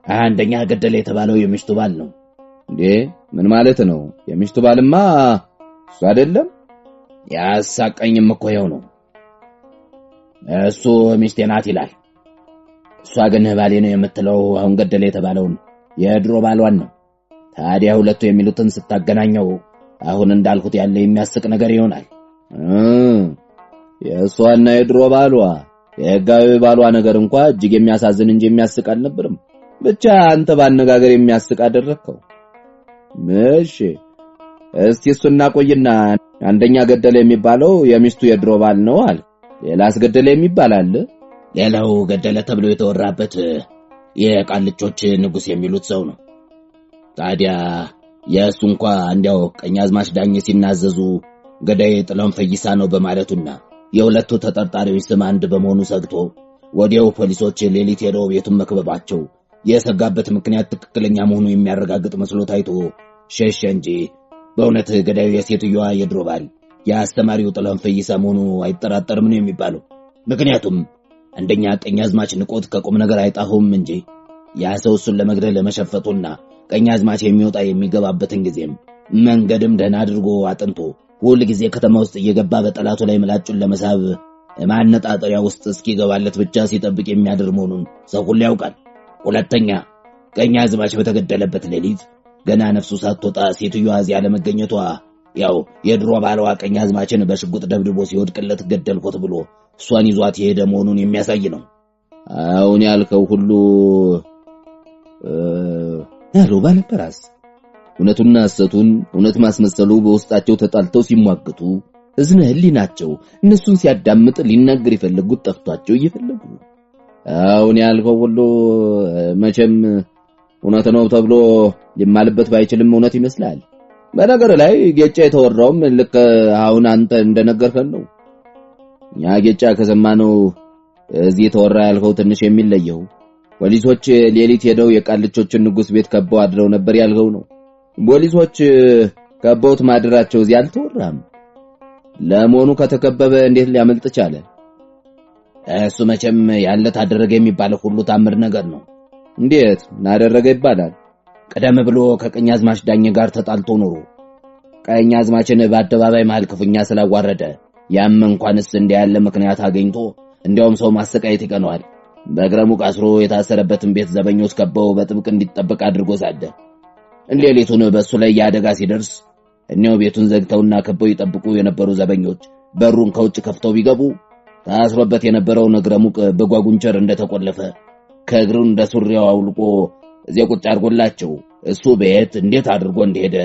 አንደኛ ገደለ የተባለው የሚስቱ ባል ነው። እንዴ ምን ማለት ነው? የሚስቱ ባልማ እሱ አይደለም? ያሳቀኝም እኮ ይኸው ነው። እሱ ሚስቴ ናት ይላል። እሷ ግን ባሌ ነው የምትለው አሁን ገደለ የተባለውን የድሮ ባሏን ነው። ታዲያ ሁለቱ የሚሉትን ስታገናኘው አሁን እንዳልኩት ያለ የሚያስቅ ነገር ይሆናል። የእሷና የድሮ ባሏ የጋዊ ባሏ ነገር እንኳን እጅግ የሚያሳዝን እንጂ የሚያስቅ አልነበረም። ብቻ አንተ ባነጋገር የሚያስቅ አደረከው። እሺ እስቲ እሱና ቆይና አንደኛ ገደለ የሚባለው የሚስቱ የድሮ ባል ነው አለ። ሌላስ ገደለ የሚባል አለ? ሌላው ገደለ ተብሎ የተወራበት የቃልቾች ንጉስ የሚሉት ሰው ነው። ታዲያ የእሱ እንኳን እንዲያው ቀኛዝማች ዳኘ ሲናዘዙ ገዳይ ጥላውን ፈይሳ ነው በማለቱና የሁለቱ ተጠርጣሪዎች ስም አንድ በመሆኑ ሰግቶ ወዲያው ፖሊሶች ሌሊት ሄደው ቤቱን መክበባቸው የሰጋበት ምክንያት ትክክለኛ መሆኑ የሚያረጋግጥ መስሎ ታይቶ ሸሸ እንጂ በእውነት ገዳዩ የሴትዮዋ የድሮ ባል የአስተማሪው ጥላውን ፈይሳ መሆኑ አይጠራጠርም ነው የሚባለው። ምክንያቱም አንደኛ ቀኛዝማች ንቆት ከቁም ነገር አይጣሁም እንጂ ያ ሰው እሱን ለመግደል ለመሸፈቱና ቀኛዝማች የሚወጣ የሚገባበትን ጊዜም መንገድም ደህና አድርጎ አጥንቶ ሁሉ ጊዜ ከተማ ውስጥ እየገባ በጠላቱ ላይ ምላጩን ለመሳብ ማነጣጠሪያ ውስጥ እስኪገባለት ብቻ ሲጠብቅ የሚያድር መሆኑን ሰው ሁሉ ያውቃል። ሁለተኛ ቀኛዝማች በተገደለበት ሌሊት ገና ነፍሱ ሳትወጣ ሴትዮዋ እዚያ ለመገኘቷ ያው የድሮ ባሏ ቀኛዝማችን በሽጉጥ ደብድቦ ሲወድቅለት ገደልኩት ብሎ እሷን ይዟት የሄደ መሆኑን የሚያሳይ ነው። አሁን ያልከው ሁሉ ያለው ባለበራስ እውነቱና ሐሰቱን እውነት ማስመሰሉ በውስጣቸው ተጣልተው ሲሟገቱ እዝነ ህሊናቸው እነሱን ሲያዳምጥ ሊናገር የፈለጉት ጠፍቷቸው እየፈለጉ አሁን ያልከው ሁሉ መቼም እውነት ነው ተብሎ ሊማልበት ባይችልም እውነት ይመስላል። በነገር ላይ ጌጫ የተወራውም ልክ አሁን አንተ እንደነገርከን ነው። ያ ጌጫ ከሰማነው እዚህ ተወራ ያልከው ትንሽ የሚለየው ፖሊሶች ሌሊት ሄደው የቃልቾችን ንጉስ ቤት ከበው አድረው ነበር ያልከው ነው። ፖሊሶች ከበውት ማድራቸው እዚህ አልተወራም። ለመሆኑ ከተከበበ እንዴት ሊያመልጥ ቻለ? እሱ መቼም ያለ ታደረገ የሚባለው ሁሉ ታምር ነገር ነው። እንዴት ናደረገ ይባላል? ቀደም ብሎ ከቀኛዝማች ዳኘ ጋር ተጣልቶ ኖሮ ቀኛዝማችን በአደባባይ መሃል ክፉኛ ስላዋረደ ያም እንኳንስ እንዲያለ ምክንያት አገኝቶ እንዲያውም ሰው ማሰቃየት ይቀነዋል በእግረሙ ቃስሮ የታሰረበትን ቤት ዘበኞች ከበው በጥብቅ እንዲጠበቅ አድርጎ ሳደ ሌሊቱን በሱ ላይ ያደጋ ሲደርስ እኛው ቤቱን ዘግተውና ከበው ይጠብቁ የነበሩ ዘበኞች በሩን ከውጭ ከፍተው ቢገቡ ታስሮበት የነበረው እግረሙቅ በጓጉንቸር እንደተቆለፈ ከእግሩ እንደሱሪያው አውልቆ እዚያ ቁጭ አድርጎላቸው እሱ ቤት እንዴት አድርጎ እንደሄደ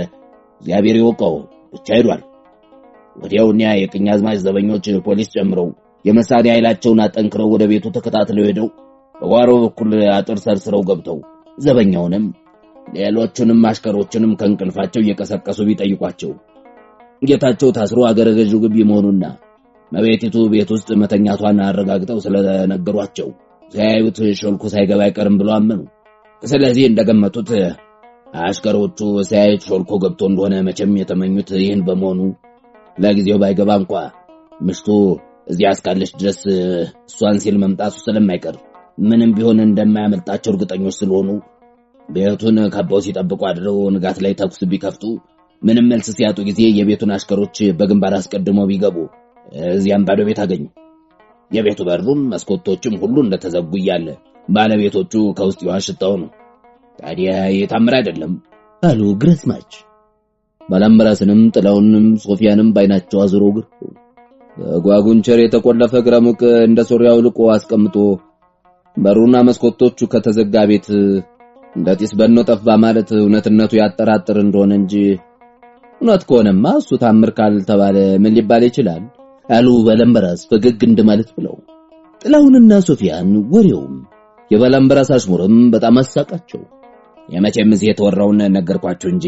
እግዚአብሔር ይወቀው ብቻ ሄዷል። ወዲያውኛ የቀኛዝማች ዘበኞች ፖሊስ ጨምረው የመሳሪያ ኃይላቸውን አጠንክረው ወደ ቤቱ ተከታትለው ሄደው በጓሮ በኩል አጥር ሰርስረው ገብተው ዘበኛውንም ሌሎቹንም አሽከሮችንም ከእንቅልፋቸው እየቀሰቀሱ ቢጠይቋቸው ጌታቸው ታስሮ አገረ ገዢው ግቢ መሆኑና መቤቲቱ ቤት ውስጥ መተኛቷን አረጋግጠው ስለነገሯቸው ሲያዩት ሾልኩ ሳይገባ አይቀርም ብለው አመኑ። ስለዚህ እንደገመቱት አሽከሮቹ ሲያዩት ሾልኮ ገብቶ እንደሆነ መቼም የተመኙት ይህን በመሆኑ ለጊዜው ባይገባ እንኳን ምሽቱ እዚያ እስካለች ድረስ እሷን ሲል መምጣቱ ስለማይቀር ምንም ቢሆን እንደማያመልጣቸው እርግጠኞች ስለሆኑ ቤቱን ከበው ሲጠብቁ አድረው ንጋት ላይ ተኩስ ቢከፍቱ ምንም መልስ ሲያጡ ጊዜ የቤቱን አሽከሮች በግንባር አስቀድመው ቢገቡ እዚያም ባዶ ቤት አገኙ። የቤቱ በሩም መስኮቶችም ሁሉ እንደተዘጉ እያለ ባለቤቶቹ ከውስጥ ይዋሽታው ነው። ታዲያ የታምር አይደለም አሉ ግረስማች። ባላምራስንም ጥላውንም ሶፊያንም ባይናቸው አዙሮ ግሩ በጓጉንቸር የተቆለፈ እግረሙቅ እንደ ሶሪያው ልቆ አስቀምጦ በሩና መስኮቶቹ ከተዘጋ ቤት እንደጢስ በኖ ጠፋ ማለት እውነትነቱ ያጠራጥር እንደሆነ እንጂ እውነት ከሆነማ እሱ ታምር ካልተባለ ምን ሊባል ይችላል አሉ ባላምራስ ፈገግ እንደማለት ብለው። ጥላውንና ሶፊያን ወሬውም የባላምራስ አሽሙርም በጣም አሳቃቸው። የመቼም እዚህ የተወራውን ነገርኳችሁ እንጂ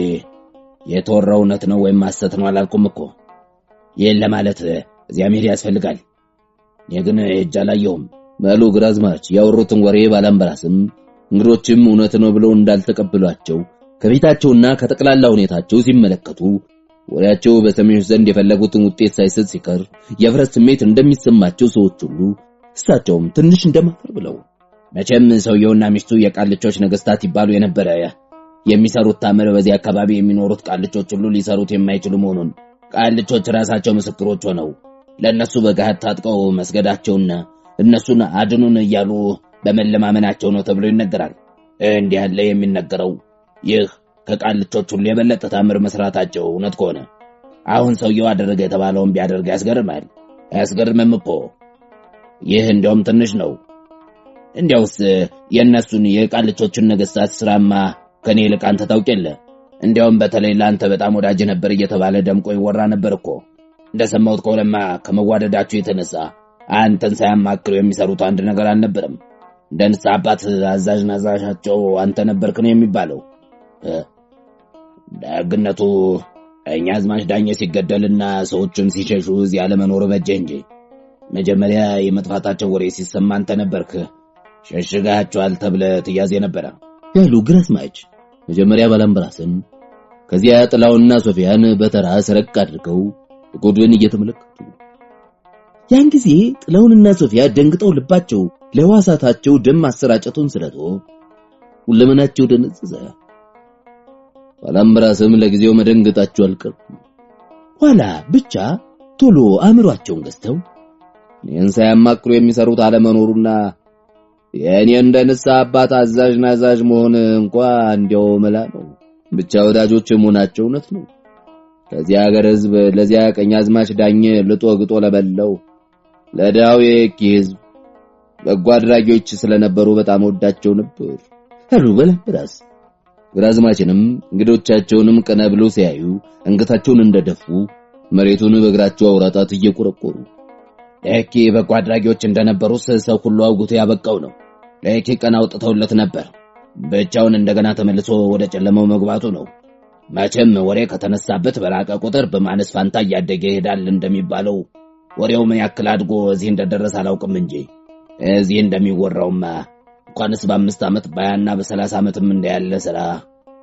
የተወራው እውነት ነው ወይም ሐሰት ነው አላልኩም እኮ። ይሄን ለማለት እዚያ መሄድ ያስፈልጋል። የግን ሄጄ አላየሁም ባሉ ግራዝማች ያወሩትን ወሬ ባላምራስም እንግዶችም እውነት ነው ብለው እንዳልተቀበሏቸው ከቤታቸውና ከጠቅላላ ሁኔታቸው ሲመለከቱ ወሬያቸው በሰሚዎች ዘንድ የፈለጉትን ውጤት ሳይሰጥ ሲቀር የፍረት ስሜት እንደሚሰማቸው ሰዎች ሁሉ እሳቸውም ትንሽ እንደማፈር ብለው መቼም ሰውየውና ሚስቱ የቃልቾች ነገስታት ይባሉ የነበረ የሚሰሩት ታምር በዚህ አካባቢ የሚኖሩት ቃልቾች ሁሉ ሊሰሩት የማይችሉ መሆኑን ቃልቾች ራሳቸው ምስክሮች ሆነው ለነሱ በጋት ታጥቀው መስገዳቸውና እነሱን አድኑን እያሉ በመለማመናቸው ነው ተብሎ ይነገራል። እንዲህ ያለ የሚነገረው ይህ ከቃልቾች ሁሉ የበለጠ ታምር መስራታቸው እውነት ከሆነ አሁን ሰውየው አደረገ የተባለውን ቢያደርግ ያስገርማል። አያስገርምም እኮ? ይህ እንደውም ትንሽ ነው። እንዲያውስ የነሱን የቃልቾችን ነገስታት ስራማ ከኔ ይልቅ አንተ ታውቂለ። እንዲያውም በተለይ ላንተ በጣም ወዳጅ ነበር እየተባለ ደምቆ ይወራ ነበር እኮ። እንደሰማሁት ከሆነማ ከመዋደዳቸው የተነሳ አንተን ሳያማክሩ የሚሰሩት አንድ ነገር አልነበረም። እንደ ንስሐ አባት አዛዥ ናዛዣቸው አንተ ነበርክ ነው የሚባለው። ደግነቱ ቀኛዝማች ዳኘ ሲገደልና ሰዎችም ሲሸሹ እዚህ ያለመኖር በጀ እንጂ መጀመሪያ የመጥፋታቸው ወሬ ሲሰማ አንተ ነበርክ ሸሽጋቸዋል ተብለ ትያዝ የነበረ ያሉ ግራዝማች መጀመሪያ ባላምበራስን ከዚያ ጥላውና ሶፊያን በተራ ሰረቅ አድርገው ጎድን እየተመለከቱ ያን ጊዜ ጥላውንና ሶፊያ ደንግጠው ልባቸው ለዋሳታቸው ደም ማሰራጨቱን ስለቶ ሁለመናቸው ደነዘዘ። ባላምበራስም ለጊዜው መደንገጣቸው አልቀርም። ኋላ ብቻ ቶሎ አእምሯቸውን ገዝተው እኔን ሳያማክሩ የሚሰሩት አለመኖሩና የኔ እንደ ንስሐ አባት አዛዥ ናዛዥ መሆን እንኳን እንዲያው መላ ነው። ብቻ ወዳጆች መሆናቸው እውነት ነው። ለዚያ ሀገር ሕዝብ ለዚያ ቀኛዝማች ዳኘ ልጦ ግጦ ለበለው ለዳው የኪ ሕዝብ በጎ አድራጊዎች ስለነበሩ በጣም ወዳቸው ነበር አሉ ባላምበራስ። ግራዝማችንም እንግዶቻቸውንም ቀና ብለው ሲያዩ አንገታቸውን እንደደፉ መሬቱን በእግራቸው አውራጣት እየቆረቆሩ ለኪ በጎ አድራጊዎች እንደነበሩ ሰው ሁሉ አውግቶ ያበቃው ነው። ለኪ ቀና አውጥተውለት ነበር። ብቻውን እንደገና ተመልሶ ወደ ጨለማው መግባቱ ነው። መቼም ወሬ ከተነሳበት በራቀ ቁጥር በማነስ ፋንታ እያደገ ይሄዳል እንደሚባለው ወሬው ምን ያክል አድጎ እዚህ እንደደረሰ አላውቅም እንጂ እዚህ እንደሚወራውማ እንኳንስ በ5 ዓመት በ20 እና በ30 ዓመትም እንዳያለ ስራ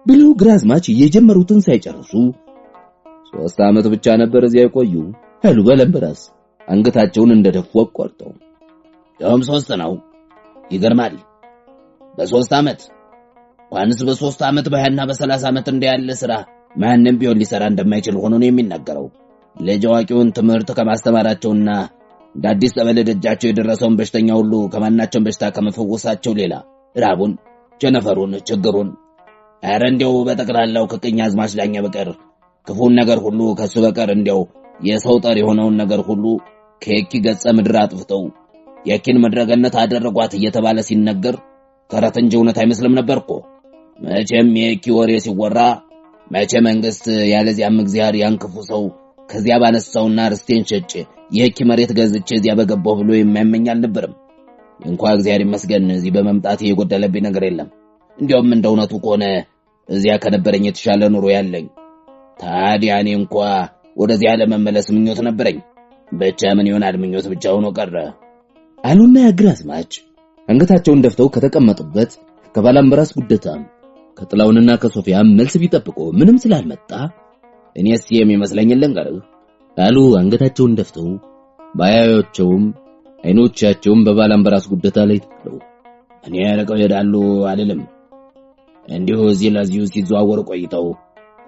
ብለው ግራዝማች የጀመሩትን ሳይጨርሱ 3 ዓመት ብቻ ነበር እዚያ የቆዩ አሉ ባላምበራስ አንገታቸውን እንደደፉ አቋርጠው። ያውም 3 ነው። ይገርማል። በ3 ዓመት እንኳንስ በ3 ዓመት በ20 እና በ30 ዓመት እንዳያለ ስራ ማንንም ቢሆን ሊሰራ እንደማይችል ሆኖ ነው የሚነገረው። ልጅ አዋቂውን ትምህርት ከማስተማራቸውና ዳዲስ ተበለደጃቸው የደረሰውን በሽተኛ ሁሉ ከማናቸው በሽታ ከመፈወሳቸው ሌላ ራቡን፣ ቸነፈሩን፣ ችግሩን አረ እንዲያው በጠቅላላው ከቀኛዝማች ዳኘ በቀር ክፉን ነገር ሁሉ ከሱ በቀር እንዲያው የሰው ጠር የሆነውን ነገር ሁሉ ከየኪ ገጸ ምድር አጥፍተው የኪን መድረገነት አደረጓት እየተባለ ሲነገር ተረት እንጂ እውነት አይመስልም ነበርኮ። መቼም የኪ ወሬ ሲወራ መቼ መንግስት ያለዚያም እግዚአብሔር ያን ክፉ ሰው ከዚያ ባነሳውና ርስቴን ሸጬ የኪ መሬት ገዝቼ እዚያ በገባው ብሎ የማይመኝ አልነበረም። እንኳን እግዚአብሔር ይመስገን እዚህ በመምጣቴ የጎደለብኝ ነገር የለም። እንዲያውም እንደ እውነቱ ከሆነ እዚያ ከነበረኝ የተሻለ ኑሮ ያለኝ። ታዲያ እኔ እንኳን ወደዚያ ለመመለስ ምኞት ነበረኝ። ብቻ ምን ይሆናል ምኞት ብቻ ሆኖ ቀረ አሉና ግራዝማች አንገታቸውን ደፍተው ከተቀመጡበት ከባላምበራስ ጉደታም ከጥላውንና ከሶፊያ መልስ ቢጠብቁ ምንም ስላልመጣ እኔስ የሚመስለኝ ልንገርህ አሉ አንገታቸውን ደፍተው ባያዮቸውም አይኖቻቸውም በባላምበራስ ጉደታ ላይ ተክለው። እኔ ያረቀው ይሄዳሉ አይደለም እንዲሁ እዚህ ለዚሁ ሲዘዋወሩ ቆይተው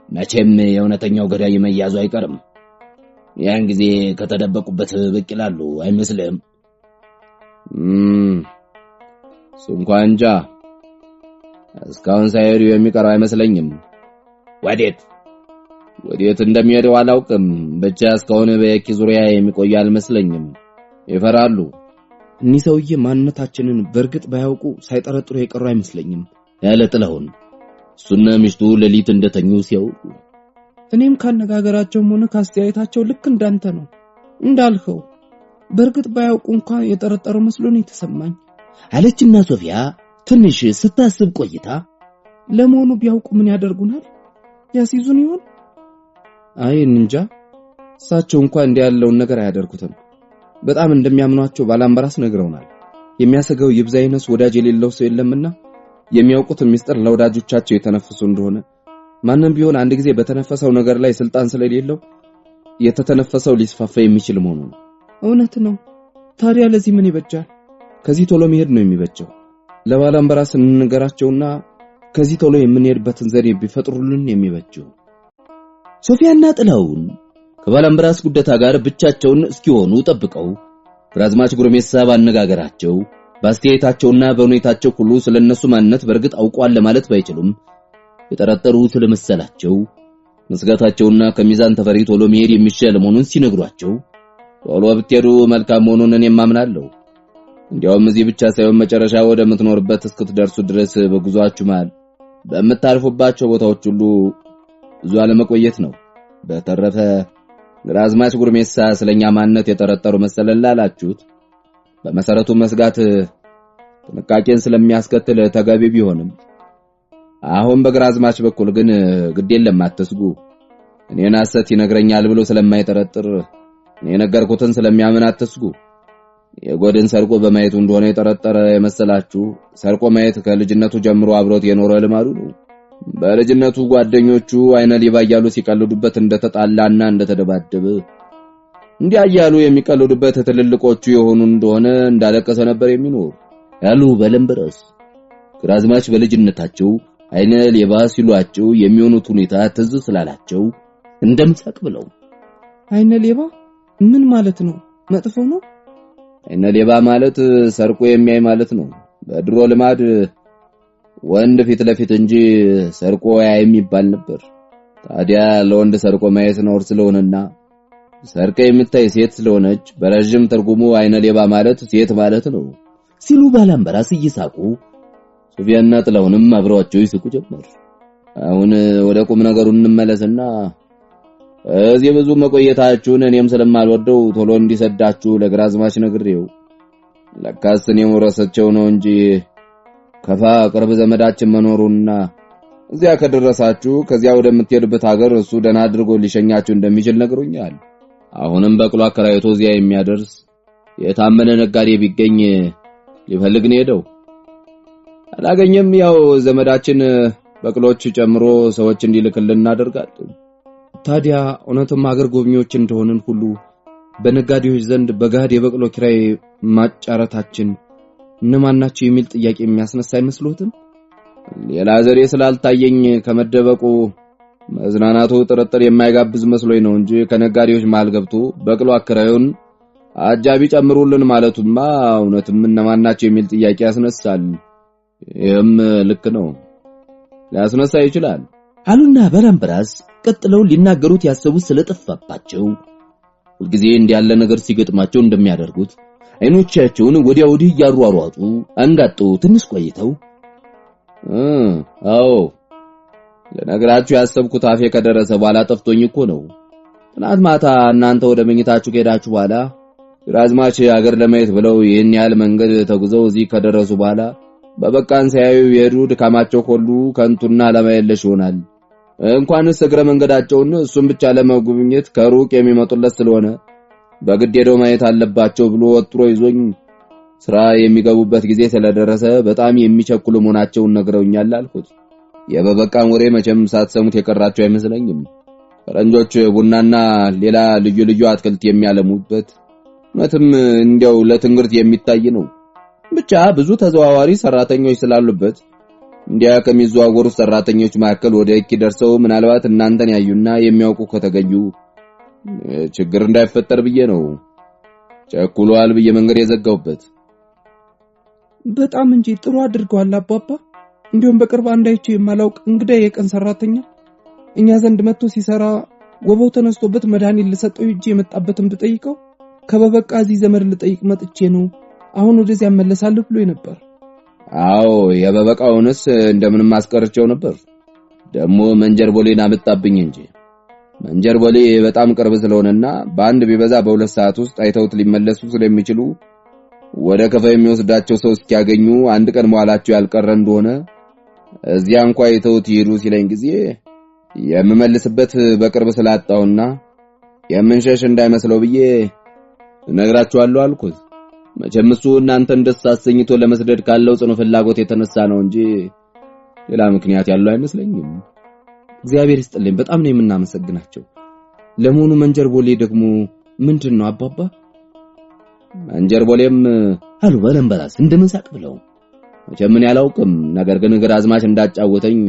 መቼም የእውነተኛው ገዳይ መያዙ አይቀርም። ያን ጊዜ ከተደበቁበት ብቅ ይላሉ አይመስልም? እንኳን እንጃ እስካሁን ሳይሄዱ የሚቀረው አይመስለኝም። ወዴት እንደሚሄዱ አላውቅም። ብቻ እስካሁን በየኪ ዙሪያ የሚቆዩ አልመስለኝም። ይፈራሉ። እኒህ ሰውዬ ማንነታችንን በርግጥ ባያውቁ ሳይጠረጥሩ የቀሩ አይመስለኝም ያለ ጥላሁን እሱና ሚስቱ ሌሊት እንደተኙ ሲያውቁ። እኔም ካነጋገራቸውም ሆነ ካስተያየታቸው ልክ እንዳንተ ነው እንዳልከው በርግጥ ባያውቁ እንኳን የጠረጠሩ መስሎኝ ተሰማኝ አለችና ሶፊያ ትንሽ ስታስብ ቆይታ ለመሆኑ ቢያውቁ ምን ያደርጉናል? ያሲዙን ይሆን? አይ እንጃ። እሳቸው እንኳን እንዲያለውን ነገር አያደርጉትም። በጣም እንደሚያምኗቸው ባላምበራስ ነግረውናል። የሚያሰጋው ይብዛይነስ ወዳጅ የሌለው ሰው የለምና የሚያውቁት ሚስጥር ለወዳጆቻቸው የተነፈሱ እንደሆነ ማንንም ቢሆን አንድ ጊዜ በተነፈሰው ነገር ላይ ስልጣን ስለሌለው የተተነፈሰው ሊስፋፋ የሚችል መሆኑ ነው። እውነት ነው። ታዲያ ለዚህ ምን ይበጃል? ከዚህ ቶሎ መሄድ ነው የሚበጀው። ለባላምበራስ እንነግራቸውና ከዚህ ቶሎ የምንሄድበትን ዘዴ ቢፈጥሩልን የሚበጀው። ሶፊያና ጥላውን ከባላምበራስ ጉደታ ጋር ብቻቸውን እስኪሆኑ ጠብቀው ግራዝማች ጉርሜሳ ባነጋገራቸው በአስተያየታቸውና በሁኔታቸው ሁሉ ስለነሱ ማንነት በርግጥ አውቀዋል ለማለት ባይችሉም የጠረጠሩ ስለመሰላቸው መስጋታቸውና ከሚዛን ተፈሪ ቶሎ መሄድ የሚሻል መሆኑን ሲነግሯቸው ቶሎ ብትሄዱ መልካም መሆኑን እኔም አምናለሁ። እንዲያውም እዚህ ብቻ ሳይሆን መጨረሻ ወደ ምትኖርበት እስክትደርሱ ድረስ በጉዟችሁ መሃል በመታልፉባቸው ቦታዎች ሁሉ ብዙ አለመቆየት ነው። በተረፈ ግራዝማች ጉርሜሳ ስለኛ ማንነት የጠረጠሩ መሰለላ አላችሁት። በመሰረቱ መስጋት ጥንቃቄን ስለሚያስከትል ተገቢ ቢሆንም አሁን በግራዝማች በኩል ግን ግድ የለም አትስጉ። እኔን ሐሰት ይነግረኛል ብሎ ስለማይጠረጥር እኔ ነገርኩትን ስለሚያምን አትስጉ። የጎድን ሰርቆ በማየቱ እንደሆነ የጠረጠረ የመሰላችሁ ሰርቆ ማየት ከልጅነቱ ጀምሮ አብሮት የኖረ ልማዱ ነው። በልጅነቱ ጓደኞቹ አይነ ሊባ እያሉ ሲቀልዱበት እንደተጣላና እንደተደባደበ እንዲያያሉ የሚቀልዱበት ትልልቆቹ የሆኑ እንደሆነ እንዳለቀሰ ነበር የሚኖር ያሉ ባላምበራስ ግራዝማች በልጅነታቸው አይነ ሊባ ሲሏቸው የሚሆኑት ሁኔታ ትዝ ስላላቸው እንደምሳቅ ብለው አይነ ሌባ ምን ማለት ነው? መጥፎ ነው? አይነ ሌባ ማለት ሰርቆ የሚያይ ማለት ነው። በድሮ ልማድ ወንድ ፊት ለፊት እንጂ ሰርቆ ያይም ይባል ነበር። ታዲያ ለወንድ ሰርቆ ማየት ነው ስለሆነና ሰርቀ የምታይ ሴት ስለሆነች በረጅም ትርጉሙ አይነ ሌባ ማለት ሴት ማለት ነው ሲሉ ባላምበራስ እየሳቁ ሶፊያና ጥላውንም አብረዋቸው ይስቁ ጀመር። አሁን ወደ ቁም ነገሩ እንመለስና እዚህ ብዙ መቆየታችሁን እኔም ስለማልወደው ቶሎ እንዲሰዳችሁ ለግራዝማች ነግሬው ለካስ እኔም ወረሰቸው ነው እንጂ ከፋ ቅርብ ዘመዳችን መኖሩና እዚያ ከደረሳችሁ ከዚያ ወደምትሄዱበት ሀገር እሱ ደና አድርጎ ሊሸኛችሁ እንደሚችል ነግሮኛል። አሁንም በቅሎ አከራይቶ እዚያ የሚያደርስ የታመነ ነጋዴ ቢገኝ ሊፈልግ ነው ሄደው አላገኘም። ያው ዘመዳችን በቅሎች ጨምሮ ሰዎች እንዲልክልን እናደርጋለን። ታዲያ እውነትም ሀገር ጎብኚዎች እንደሆነን ሁሉ በነጋዴዎች ዘንድ በጋድ የበቅሎ ኪራይ ማጫረታችን እነማናቸው የሚል ጥያቄ የሚያስነሳ አይመስልዎትም? ሌላ ዘዴ ስላልታየኝ ከመደበቁ መዝናናቱ ጥርጥር የማይጋብዝ መስሎኝ ነው እንጂ ከነጋዴዎች መሃል ገብቶ በቅሎ አከራዩን አጃቢ ጨምሩልን ማለቱማ እውነትም እነማናቸው የሚል ጥያቄ ያስነሳል። ይህም ልክ ነው፣ ሊያስነሳ ይችላል አሉና ባላምበራስ ቀጥለው ሊናገሩት ያሰቡት ስለጠፋባቸው ሁልጊዜ እንዲያለ ነገር ሲገጥማቸው እንደሚያደርጉት አይኖቻቸውን ወዲያ ወዲህ ያሯሯጡ አንጋጠው ትንሽ ቆይተው አዎ ለነገራችሁ ያሰብኩት አፌ ከደረሰ በኋላ ጠፍቶኝ እኮ ነው። ትናንት ማታ እናንተ ወደ መኝታችሁ ከሄዳችሁ በኋላ ግራዝማች ሀገር ለማየት ብለው ይህን ያህል መንገድ ተጉዘው እዚህ ከደረሱ በኋላ በበቃን ሳያዩ የሄዱ ድካማቸው ሁሉ ከንቱና ለማየለሽ ይሆናል። እንኳንስ እግረ መንገዳቸውን እሱን ብቻ ለመጎብኘት ከሩቅ የሚመጡለት ስለሆነ በግድ ሄደው ማየት አለባቸው ብሎ ወጥሮ ይዞኝ ስራ የሚገቡበት ጊዜ ስለደረሰ በጣም የሚቸኩሉ መሆናቸውን ነግረውኛል አልኩት። የበበቃን ወሬ መቼም ሳትሰሙት የቀራችሁ አይመስለኝም። ፈረንጆች ቡናና ሌላ ልዩ ልዩ አትክልት የሚያለሙበት እውነትም እንዲያው ለትንግርት የሚታይ ነው። ብቻ ብዙ ተዘዋዋሪ ሰራተኞች ስላሉበት እንዲያ ከሚዘዋወሩ ሰራተኞች መካከል ወደ እኪ ደርሰው ምናልባት እናንተን ያዩና የሚያውቁ ከተገኙ ችግር እንዳይፈጠር ብዬ ነው ቸኩሏል ብዬ መንገድ የዘጋውበት። በጣም እንጂ ጥሩ አድርገዋል አባባ። እንዲሁም በቅርብ አንዳይቼ የማላውቅ እንግዳ የቀን ሰራተኛ እኛ ዘንድ መጥቶ ሲሰራ ወበው ተነስቶበት መድኃኒት ለሰጠው እጄ የመጣበትን ብጠይቀው ከበበቃ እዚህ ዘመድ ልጠይቅ መጥቼ ነው አሁን ወደዚያ መለሳለሁ ብሎ ነበር። አዎ የበበቃውንስ እንደምንም አስቀርቸው ነበር። ደሞ መንጀር ቦሌን አመጣብኝ እንጂ መንጀር ቦሌ በጣም ቅርብ ስለሆነና በአንድ ቢበዛ በሁለት ሰዓት ውስጥ አይተውት ሊመለሱ ስለሚችሉ ወደ ከፋ የሚወስዳቸው ሰው እስኪያገኙ አንድ ቀን መዋላቸው ያልቀረ እንደሆነ እዚያ እንኳን አይተውት ይሄዱ ሲለኝ ጊዜ የምመልስበት በቅርብ ስላጣውና የምንሸሽ እንዳይመስለው ብዬ እነግራችኋለሁ አልኩት። መቼም እሱ እናንተን ደስ አሰኝቶ ለመስደድ ካለው ጽኑ ፍላጎት የተነሳ ነው እንጂ ሌላ ምክንያት ያለው አይመስለኝም። እግዚአብሔር ይስጥልኝ፣ በጣም ነው የምናመሰግናቸው። ለመሆኑ መንጀር ቦሌ ደግሞ ምንድነው አባባ? መንጀር ቦሌም አሉ ባላምበራስ እንደመሳቅ ብለው መቼም ያላውቅም። ነገር ግን ግራዝማች እንዳጫወተኝ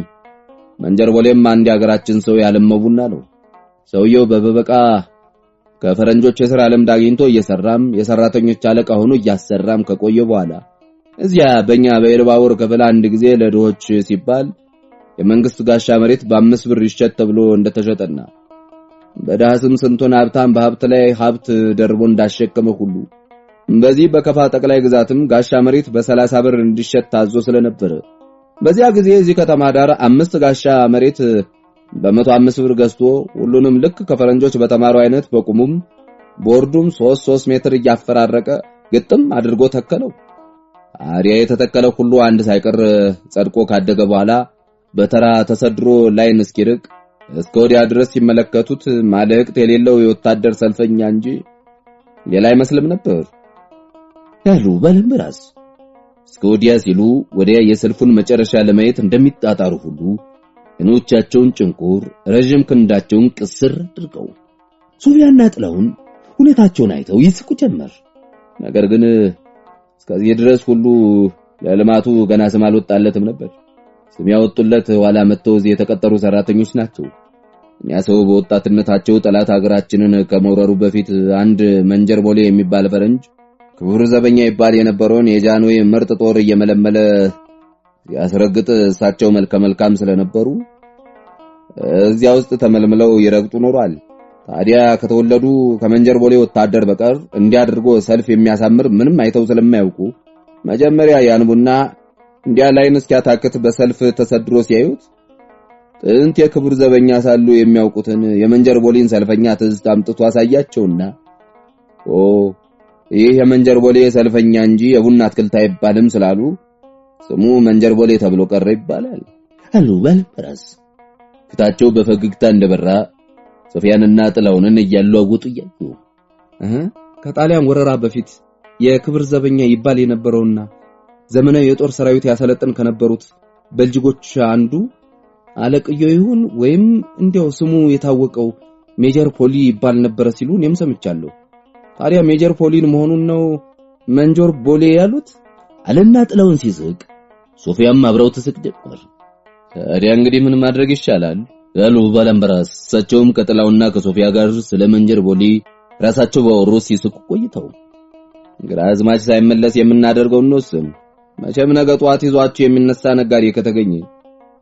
መንጀር ቦሌም አንድ የሀገራችን ሰው ያለመቡና ነው። ሰውየው በበበቃ ከፈረንጆች የሥራ ልምድ አግኝቶ እየሰራም የሰራተኞች አለቃ ሆኖ እያሰራም ከቆየ በኋላ እዚያ በእኛ በኤልባቡር ክፍል አንድ ጊዜ ለድሆች ሲባል የመንግስት ጋሻ መሬት በ5 ብር ይሸጥ ተብሎ እንደተሸጠና በዳስም ስንቱን ሀብታም በሀብት ላይ ሀብት ደርቦ እንዳሸከመ ሁሉ በዚህ በከፋ ጠቅላይ ግዛትም ጋሻ መሬት በ30 ብር እንዲሸጥ ታዞ ስለነበር በዚያ ጊዜ እዚህ ከተማ ዳር 5 ጋሻ መሬት በ105 ብር ገዝቶ ሁሉንም ልክ ከፈረንጆች በተማረው አይነት በቁሙም ቦርዱም 3 ሜትር እያፈራረቀ ግጥም አድርጎ ተከለው። አሪያ የተተከለው ሁሉ አንድ ሳይቀር ጸድቆ ካደገ በኋላ በተራ ተሰድሮ ላይን እስኪርቅ እስከ ወዲያ ድረስ ሲመለከቱት ማለቅት የሌለው የወታደር ሰልፈኛ እንጂ ሌላ አይመስልም ነበር ያሉ ባለምራስ እስከ ወዲያ ሲሉ ወዲያ የሰልፉን መጨረሻ ለማየት እንደሚጣጣሩ ሁሉ እኖቻቸውን ጭንቁር ረጅም ክንዳቸውን ቅስር አድርገው ሶፊያና ጥላውን ሁኔታቸውን አይተው ይስቁ ጀመር። ነገር ግን እስከዚህ ድረስ ሁሉ ለልማቱ ገና ስም አልወጣለትም ነበር። ስም ያወጡለት ኋላ መጥተው እዚህ የተቀጠሩ ሰራተኞች ናቸው። እኛ ሰው በወጣትነታቸው ጠላት ሀገራችንን ከመውረሩ በፊት አንድ መንጀር ቦሌ የሚባል ፈረንጅ ክቡር ዘበኛ ይባል የነበረውን የጃንሆይ ምርጥ ጦር እየመለመለ ያስረግጥ እሳቸው መልከ-መልካም ስለነበሩ እዚያ ውስጥ ተመልምለው ይረግጡ ኖሯል። ታዲያ ከተወለዱ ከመንጀር ቦሌ ወታደር በቀር እንዲያድርጎ ሰልፍ የሚያሳምር ምንም አይተው ስለማያውቁ መጀመሪያ ያንቡና እንዲያ ላይን እስኪያታክት በሰልፍ ተሰድሮ ሲያዩት ጥንት የክቡር ዘበኛ ሳሉ የሚያውቁትን የመንጀር ቦሌን ሰልፈኛ ትዝታ አምጥቶ አሳያቸውና ይህ የመንጀር ቦሌ ሰልፈኛ እንጂ የቡና አትክልት አይባልም ስላሉ ስሙ መንጀር ቦሌ ተብሎ ቀረ ይባላል አሉ ባለምራስ ፊታቸው በፈገግታ እንደበራ ሶፊያንና ጥላውንን እያለዋወጡ እያዩ ከጣሊያን ወረራ በፊት የክብር ዘበኛ ይባል የነበረውና ዘመናዊ የጦር ሰራዊት ያሰለጥን ከነበሩት በልጅጎች አንዱ አለቅየው ይሁን ወይም እንዲያው ስሙ የታወቀው ሜጀር ፖሊ ይባል ነበር ሲሉ እኔም ሰምቻለሁ። ታዲያ ሜጀር ፖሊን መሆኑን ነው መንጆር ቦሌ ያሉት አለና ጥላውን ሲስቅ ሶፊያም አብረው ትስቅ ጀመር። ታዲያ እንግዲህ ምን ማድረግ ይሻላል ያሉ ባለምራስ እሳቸውም ከጥላውና ከሶፊያ ጋር ስለ መንጀር ቦሌ ራሳቸው ባወሩ ሲስቁ ቆይተው ግራዝማች ሳይመለስ የምናደርገው እንወስን። መቼም ነገ ጧት ይዟችሁ የሚነሳ ነጋዴ ከተገኘ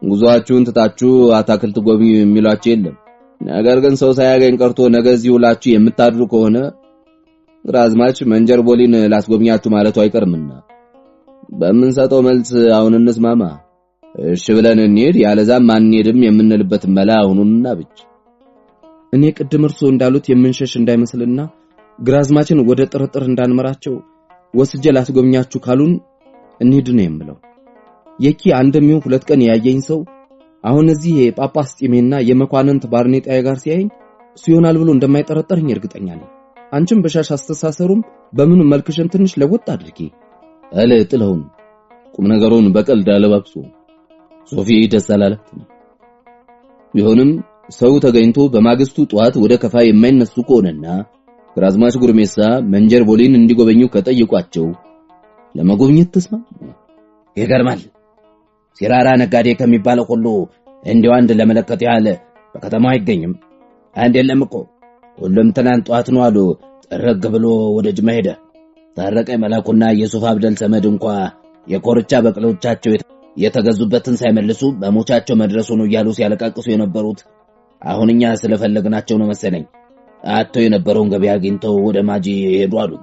ጉዟችሁን ትታችሁ አታክልት ጎብኙ የሚሏችሁ የለም። ነገር ግን ሰው ሳያገኝ ቀርቶ ነገ እዚህ ውላችሁ የምታድሩ ከሆነ ግራዝማች መንጀር ቦሌን ላስጎብኛችሁ ማለቱ አይቀርምና በምንሰጠው መልስ አሁን እንስማማ። እሺ ብለን እንሂድ፣ ያለዛም አንሄድም የምንልበት መላ አሁኑንና ብቻ። እኔ ቅድም እርሶ እንዳሉት የምንሸሽ እንዳይመስልና ግራዝማችን ወደ ጥርጥር እንዳንመራቸው ወስጄ ላስጎብኛችሁ ካሉን እንሂድ ነው የምለው። የኪ አንድም ይሁን 2 ቀን ያየኝ ሰው አሁን እዚህ የጳጳስ ጢሜና የመኳንንት ባርኔጣዬ ጋር ሲያየኝ እሱ ይሆናል ብሎ እንደማይጠረጠርኝ እርግጠኛ ነኝ። አንቺም በሻሽ አስተሳሰሩም በምን መልክሽን ትንሽ ለወጥ አድርጊ አለ ጥላውን ቁም ነገሩን በቀልድ አለባብሶ። ሶፊ ደስ አላለችም። ቢሆንም ሰው ተገኝቶ በማግስቱ ጧት ወደ ከፋ የማይነሱ ከሆነና ግራዝማች ጉርሜሳ መንጀር ቦሌን እንዲጎበኙ ከጠየቋቸው ለመጎብኘት ተስማሙ። ይገርማል። ሲራራ ነጋዴ ከሚባለው ሁሉ እንዲው አንድ ለመለከት ያለ በከተማው አይገኝም። አንድ የለም እኮ ሁሉም ትናንት ጧት ነው አሉ ጠረግ ብሎ ወደ ጅማ ሄደ። ታረቀ መላኩና የሱፍ አብደል ሰመድ እንኳን የኮርቻ በቅሎቻቸው የተገዙበትን ሳይመልሱ በሞቻቸው መድረሱ ነው እያሉ ሲያለቃቅሱ የነበሩት አሁንኛ ስለፈለግናቸው ነው መሰለኝ አጥተው የነበረውን ገበያ አግኝተው ወደ ማጂ ሄዱ አሉ።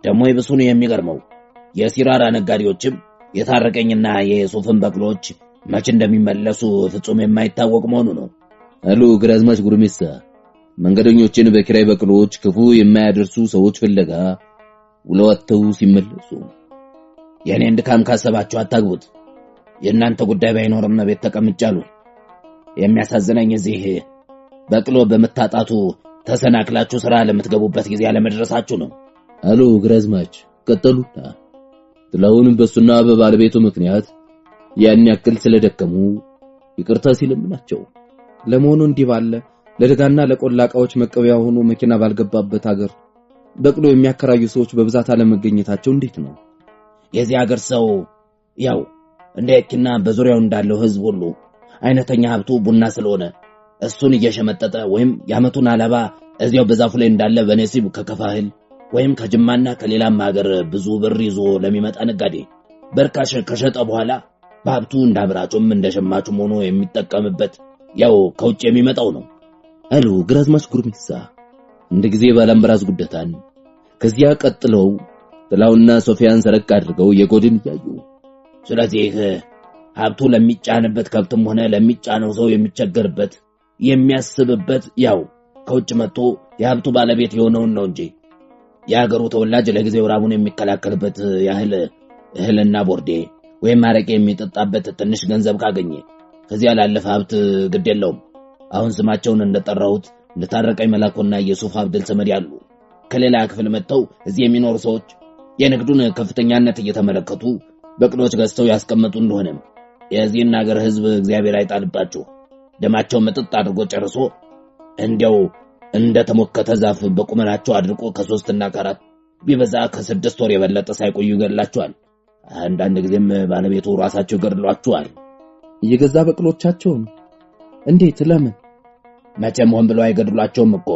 ደግሞ ይብሱ ነው የሚገርመው የሲራራ ነጋዴዎችም የታረቀኝና የሱፍን በቅሎች መቼ እንደሚመለሱ ፍጹም የማይታወቅ መሆኑ ነው አሉ ግራዝማች ጉርሜሳ። መንገደኞችን በኪራይ በቅሎች ክፉ የማያደርሱ ሰዎች ፍለጋ ውለዋተው ሲመለሱ የኔን ድካም ካሰባችሁ አታግቡት። የእናንተ ጉዳይ ባይኖርም ነው ቤት ተቀምጫሉ። የሚያሳዝነኝ እዚህ በቅሎ በመታጣቱ ተሰናክላችሁ ስራ ለምትገቡበት ጊዜ አለመድረሳችሁ ነው አሉ ግራዝማች ቀጠሉና ጥላውንም በሱና በባለቤቱ ምክንያት ያን ያክል ስለደከሙ ይቅርታ ሲለምናቸው ለመሆኑ እንዲህ ባለ ለደጋና ለቆላቃዎች መቀበያ ሆኖ መኪና ባልገባበት ሀገር በቅሎ የሚያከራዩ ሰዎች በብዛት አለመገኘታቸው እንዴት ነው? የዚህ ሀገር ሰው ያው እንደየኪና በዙሪያው እንዳለው ህዝብ ሁሉ አይነተኛ ሀብቱ ቡና ስለሆነ እሱን እየሸመጠጠ ወይም ያመቱን አላባ እዚያው በዛፉ ላይ እንዳለ በነሲብ ከከፋህል ወይም ከጅማና ከሌላም ሀገር ብዙ ብር ይዞ ለሚመጣ ነጋዴ በርካሽ ከሸጠ በኋላ በሀብቱ እንዳብራጩም እንደሸማቹም ሆኖ የሚጠቀምበት ያው ከውጭ የሚመጣው ነው አሉ ግራዝማች ጉርሜሳ እንደ ጊዜ ባላምበራስ ጉደታን። ከዚያ ቀጥለው ጥላውና ሶፊያን ሰረቅ አድርገው የጎድን ያዩ። ስለዚህ ሀብቱ ለሚጫንበት ከብትም ሆነ ለሚጫነው ሰው የሚቸገርበት የሚያስብበት ያው ከውጭ መጥቶ የሀብቱ ባለቤት የሆነውን ነው እንጂ የሀገሩ ተወላጅ ለጊዜው ራቡን የሚከላከልበት ያህል እህልና ቦርዴ ወይም አረቄ የሚጠጣበት ትንሽ ገንዘብ ካገኘ ከዚያ ላለፈ ሀብት ግድ የለውም። አሁን ስማቸውን እንደጠራሁት ለታረቀኝ መላኩና የሱፍ አብደል ሰመድ ያሉ ከሌላ ክፍል መጥተው እዚህ የሚኖሩ ሰዎች የንግዱን ከፍተኛነት እየተመለከቱ በቅሎች ገዝተው ያስቀመጡ እንደሆነ የዚህን ሀገር ህዝብ እግዚአብሔር አይጣልባቸው። ደማቸው መጥጥ አድርጎ ጨርሶ እንዲያው እንደተሞከተ ዛፍ በቁመናቸው አድርቆ ከ3 እና ከ4 ቢበዛ ከ6 ወር የበለጠ ሳይቆዩ ይገድላቸዋል። አንዳንድ ጊዜም ባለቤቱ ራሳቸው ይገድሏቸዋል። የገዛ በቅሎቻቸውን እንዴት? ለምን? መቼም ሆን ብለው አይገድሏቸውም እኮ።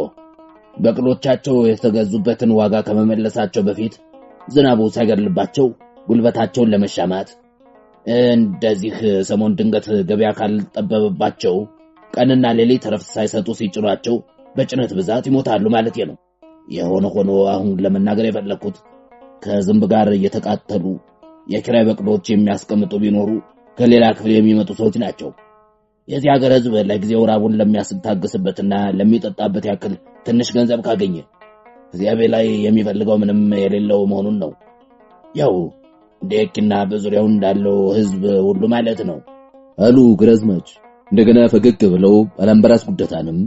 በቅሎቻቸው የተገዙበትን ዋጋ ከመመለሳቸው በፊት ዝናቡ ሳይገድልባቸው ጉልበታቸውን ለመሻማት እንደዚህ ሰሞን ድንገት ገበያ ካልጠበበባቸው ቀንና ሌሊት ረፍት ሳይሰጡ ሲጭኗቸው በጭነት ብዛት ይሞታሉ ማለት ነው። የሆነ ሆኖ አሁን ለመናገር የፈለኩት ከዝንብ ጋር እየተቃተሉ የኪራይ በቅሎች የሚያስቀምጡ ቢኖሩ ከሌላ ክፍል የሚመጡ ሰዎች ናቸው። የዚህ ሀገር ህዝብ ለጊዜው ራቡን ለሚያስታግስበትና ለሚጠጣበት ያክል ትንሽ ገንዘብ ካገኘ እግዚአብሔር ላይ የሚፈልገው ምንም የሌለው መሆኑን ነው። ያው እንደየኪና በዙሪያው እንዳለው ህዝብ ሁሉ ማለት ነው አሉ ግራዝማች እንደገና ፈገግ ብለው ባላምበራስ ጉደታንም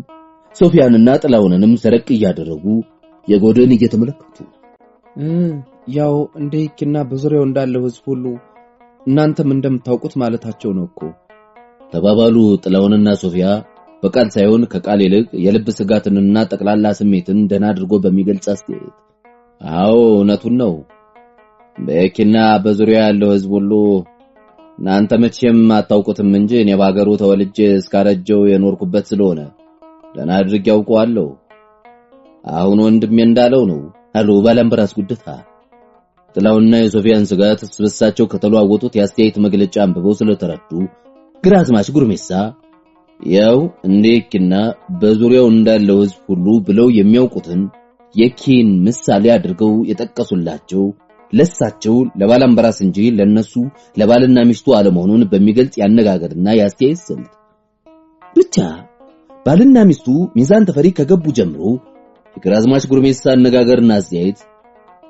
ሶፊያንና ጥላውንንም ሰረቅ እያደረጉ የጎድን እየተመለከቱ ያው እንደየኪና በዙሪያው እንዳለው ህዝብ ሁሉ እናንተም እንደምታውቁት ማለታቸው ነው እኮ ተባባሉ ጥላውንና ሶፊያ በቃል ሳይሆን ከቃል ይልቅ የልብ ስጋትንና ጠቅላላ ስሜትን ደና አድርጎ በሚገልጽ አስተያየት። አዎ እውነቱን ነው። በየኪና በዙሪያው ያለው ህዝብ ሁሉ እናንተ መቼም አታውቁትም እንጂ እኔ ባገሩ ተወልጄ እስካረጀው የኖርኩበት ስለሆነ ደና አድርጌ ያውቀዋለሁ። አሁን ወንድሜ እንዳለው ነው አሉ ባላምበራስ ጉደታ። ጥላውና የሶፊያን ስጋት ስብሳቸው ከተለዋወጡት የአስተያየት መግለጫ አንብበው ስለተረዱ ግራዝማች ጉርሜሳ ያው እንደየኪና በዙሪያው እንዳለው ህዝብ ሁሉ ብለው የሚያውቁትን የኪን ምሳሌ አድርገው የጠቀሱላቸው ለሳቸው ለባላምበራስ እንጂ ለነሱ ለባልና ሚስቱ አለመሆኑን በሚገልጽ ያነጋገርና ያስተያየት ስልት ብቻ ባልና ሚስቱ ሚዛን ተፈሪ ከገቡ ጀምሮ የግራዝማች ጉርሜሳ አነጋገርና አስተያየት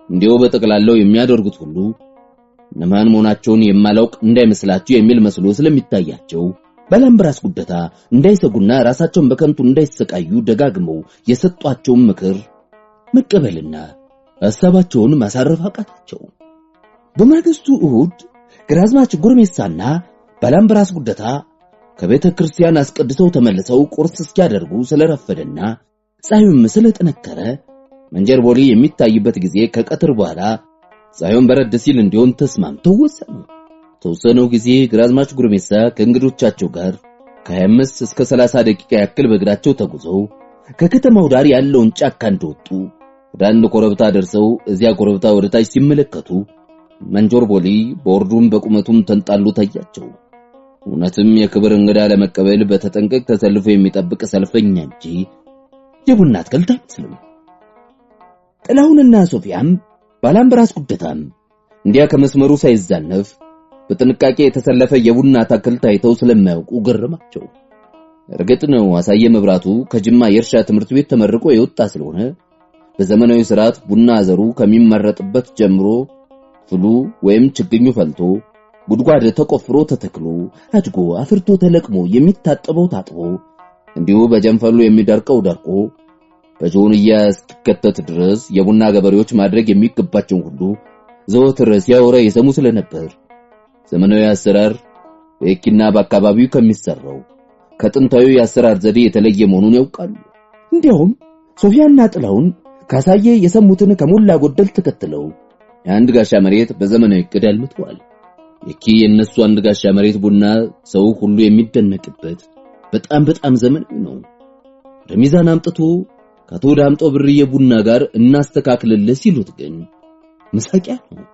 እንዲያው በጠቅላላው የሚያደርጉት ሁሉ እነማን መሆናቸውን የማላውቅ እንዳይመስላችሁ የሚል መስሎ ስለሚታያቸው ባላምበራስ ጉደታ እንዳይሰጉና ራሳቸውን በከንቱ እንዳይሰቃዩ ደጋግመው የሰጧቸውን ምክር መቀበልና ሐሳባቸውን ማሳረፍ አቃታቸው። በማግስቱ እሁድ ግራዝማች ጉርሜሳና ባላምበራስ ጉደታ ከቤተ ክርስቲያን አስቀድሰው ተመልሰው ቁርስ እስኪያደርጉ ስለረፈደና ፀሐዩም ስለጠነከረ መንጀር ቦሊ የሚታይበት ጊዜ ከቀትር በኋላ ፀሐዩን በረድ ሲል እንዲሆን ተስማምተው ወሰኑ። ተወሰነው ጊዜ ግራዝማች ጉርሜሳ ከእንግዶቻቸው ጋር ከ25 እስከ 30 ደቂቃ ያክል በእግራቸው ተጉዘው ከከተማው ዳር ያለውን ጫካ እንደወጡ ወደ አንድ ኮረብታ ደርሰው እዚያ ኮረብታ ወደታች ሲመለከቱ መንጆር ቦሊ በወርዱም በቁመቱም ተንጣሉ ታያቸው። እውነትም የክብር እንግዳ ለመቀበል በተጠንቀቅ ተሰልፎ የሚጠብቅ ሰልፈኛ እንጂ የቡና አትክልት አይመስልም። ጥላውንና ሶፊያም ባላምበራስ ጉደታም እንዲያ ከመስመሩ ሳይዛነፍ በጥንቃቄ የተሰለፈ የቡና አትክልት አይተው ስለማያውቁ ገረማቸው። እርግጥ ነው አሳየ መብራቱ ከጅማ የእርሻ ትምህርት ቤት ተመርቆ የወጣ ስለሆነ በዘመናዊ ስርዓት ቡና ዘሩ ከሚመረጥበት ጀምሮ ፍሉ ወይም ችግኙ ፈልቶ ጉድጓድ ተቆፍሮ ተተክሎ አድጎ አፍርቶ ተለቅሞ የሚታጠበው ታጥቦ እንዲሁ በጀንፈሉ የሚደርቀው ደርቆ በጆንያ እስኪከተት ድረስ የቡና ገበሬዎች ማድረግ የሚገባቸው ሁሉ ዘወትር ሲያወራ የሰሙ ስለነበር ዘመናዊ አሰራር በየኪና በአካባቢው ከሚሰራው ከጥንታዊ የአሰራር ዘዴ የተለየ መሆኑን ያውቃሉ። እንዲያውም ሶፊያና ጥላውን ካሳየ የሰሙትን ከሞላ ጎደል ተከትለው የአንድ ጋሻ መሬት በዘመናዊ ዕቅድ አልምተዋል። የኪ የነሱ አንድ ጋሻ መሬት ቡና ሰው ሁሉ የሚደነቅበት በጣም ዘመናዊ ነው። ረሚዛን አምጥቶ ከአቶ ዳምጦ ብርዬ ቡና ጋር እናስተካክልልህ ሲሉት ግን መሳቂያ ነው።